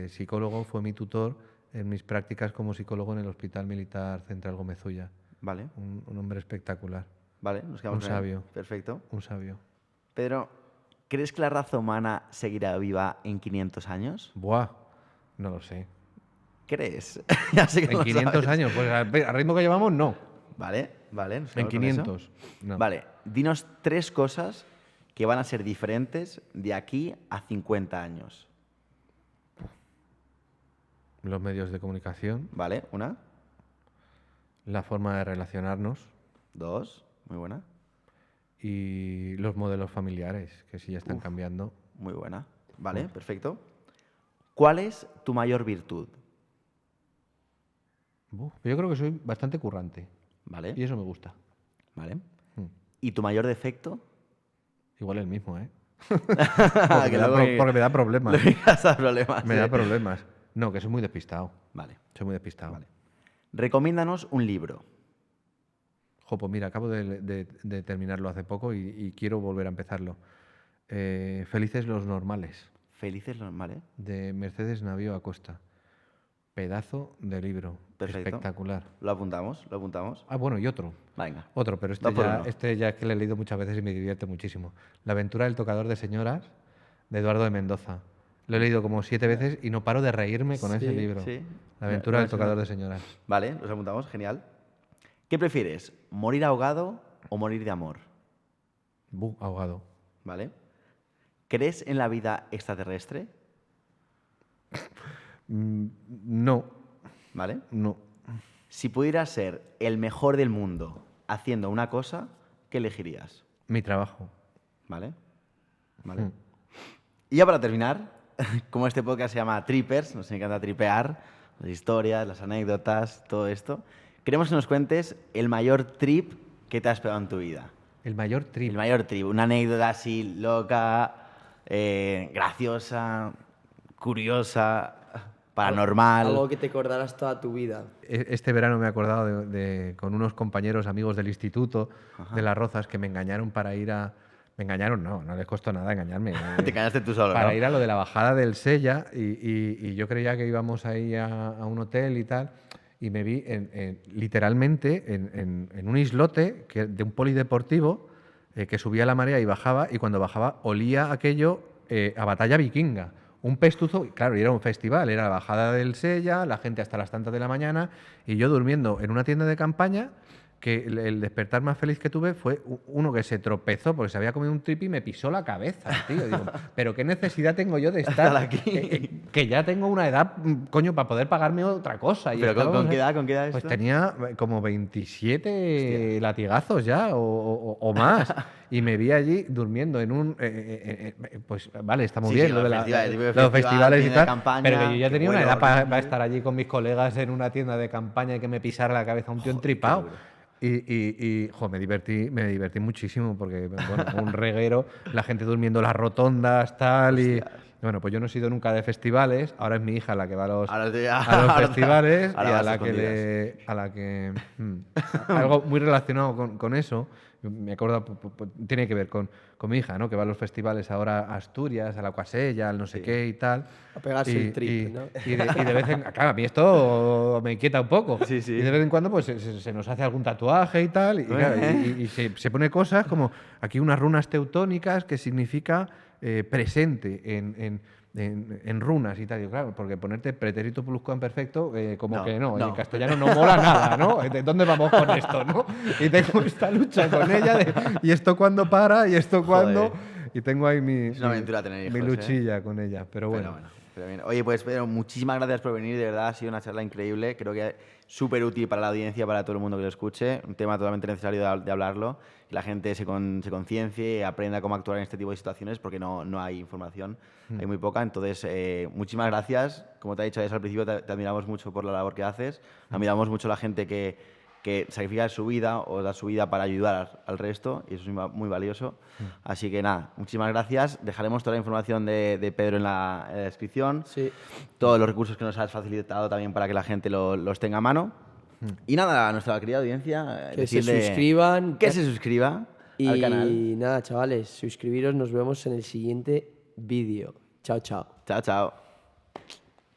psicólogo, fue mi tutor en mis prácticas como psicólogo en el Hospital Militar Central Gómez Ulla. Vale, Un hombre espectacular, vale, nos quedamos Un con él. sabio. Perfecto. un sabio. Pedro, ¿crees que la raza humana seguirá viva en 500 años? Buah, no lo sé. ¿Crees? Ya sé que no En lo 500 sabes. años, pues al ritmo que llevamos, no. Vale, nos En quedamos con eso. 500, no. Vale, dinos 3 cosas que van a ser diferentes de aquí a 50 años. Los medios de comunicación, Vale, 1, la forma de relacionarnos 2, muy buena, y los modelos familiares, que sí ya están cambiando. muy buena. Vale, perfecto. ¿Cuál es tu mayor virtud? Yo creo que soy bastante currante Vale, y eso me gusta. vale. Mm. ¿Y tu mayor defecto? Igual el mismo, ¿eh? Ah, que luego Porque me da problemas. le miras a problemas. Me da problemas. No, que soy muy despistado. Vale, Soy muy despistado. vale. Recomiéndanos un libro. Jo, pues mira, acabo de terminarlo hace poco y quiero volver a empezarlo. Felices los normales, Felices los... Vale, de Mercedes Navío Acosta. Pedazo de libro. perfecto. Espectacular. Lo apuntamos, lo apuntamos. Ah, bueno, y otro. Venga. Otro, pero Da por uno. este ya es que lo he leído muchas veces y me divierte muchísimo. La aventura del tocador de señoras, de Eduardo de Mendoza. Lo he leído como 7 veces y no paro de reírme con ese libro. sí. La aventura No, del eso tocador no. de señoras. Vale, los apuntamos, genial. ¿Qué prefieres? ¿Morir ahogado o morir de amor? Ahogado. ¿Vale? ¿Crees en la vida extraterrestre? No, ¿Vale? no. Si pudieras ser el mejor del mundo haciendo una cosa, ¿qué elegirías? Mi trabajo. ¿Vale? ¿Vale? Y ya para terminar, como este podcast se llama Trippers, nos encanta tripear, las historias, las anécdotas, todo esto, queremos que nos cuentes el mayor trip que te has pegado en tu vida. El mayor trip. El mayor trip, una anécdota así loca, graciosa, curiosa, paranormal. Algo que te acordarás toda tu vida. Este verano me he acordado con unos compañeros amigos del instituto de Las Rozas que me engañaron para ir a... Me engañaron, no les costó nada engañarme. Te engañaste tú solo, Para ¿no? ir a lo de la bajada del Sella y yo creía que íbamos ahí a un hotel y tal y me vi literalmente en un islote de un polideportivo que subía la marea y bajaba y cuando bajaba olía aquello a batalla vikinga. Un pestuzo, claro, y era un festival, era la bajada del Sella, la gente hasta las tantas de la mañana y yo durmiendo en una tienda de campaña que el despertar más feliz que tuve fue uno que se tropezó porque se había comido un trip y me pisó la cabeza, tío. Digo, pero qué necesidad tengo yo de estar aquí. Que ya tengo una edad, coño, para poder pagarme otra cosa. Y ¿Pero estábamos con qué ahí- edad? ¿Con qué edad Pues esto? tenía como 27 latigazos ya o más. Y me vi allí durmiendo en un... pues vale, está muy Sí, bien sí, lo de los festivales, tipo de los festival, festivales y tienda de tal, campaña, pero que yo ya qué tenía una bueno, edad para horrible. estar allí con mis colegas en una tienda de campaña y que me pisara la cabeza un tío entripado. Jo, me divertí muchísimo porque, bueno, un reguero, la gente durmiendo en las rotondas, tal, y... Bueno, pues yo no he sido nunca de festivales, ahora es mi hija la que va a los, Ahora te- a los ahora- festivales ahora y a vas la que escondidas. a la que... algo muy relacionado con eso, me acuerdo, tiene que ver con mi hija, ¿no? Que va a los festivales ahora a Asturias, a la Cuasella, al no sé qué y tal. A pegarse el trip, ¿no? Y de vez en claro, a mí esto me inquieta un poco. Sí, sí. Y de vez en cuando pues se nos hace algún tatuaje y tal. Y, claro, y se pone cosas como aquí unas runas teutónicas que significa presente en runas y tal. Y claro, porque ponerte pretérito pluscuamperfecto, como No, que no, no. en castellano no mola nada, ¿no? ¿De dónde vamos con esto, no? Y tengo esta lucha con ella de ¿y esto cuándo para? ¿Y esto cuándo? Joder. Y tengo ahí mi Es una aventura tener mi hijos, luchilla con ella. Pero bueno. bueno. Pero bien. Oye, pues Pedro, muchísimas gracias por venir, de verdad, ha sido una charla increíble, creo que súper útil para la audiencia, para todo el mundo que lo escuche, un tema totalmente necesario de hablarlo, que la gente se conciencie y aprenda cómo actuar en este tipo de situaciones, porque no hay información, hay muy poca. Entonces, muchísimas gracias, como te ha dicho al principio, te admiramos mucho por la labor que haces, admiramos mucho la gente que sacrifica su vida o da su vida para ayudar al resto, y eso es muy valioso. Así que nada, muchísimas gracias. Dejaremos toda la información de Pedro en la descripción, Sí. todos los recursos que nos has facilitado también para que la gente los tenga a mano. Y nada, a nuestra querida audiencia, Que se decirle suscriban. que se suscriba al canal. Y nada, chavales, suscribiros. Nos vemos en el siguiente vídeo. Chao, chao. Chao, chao.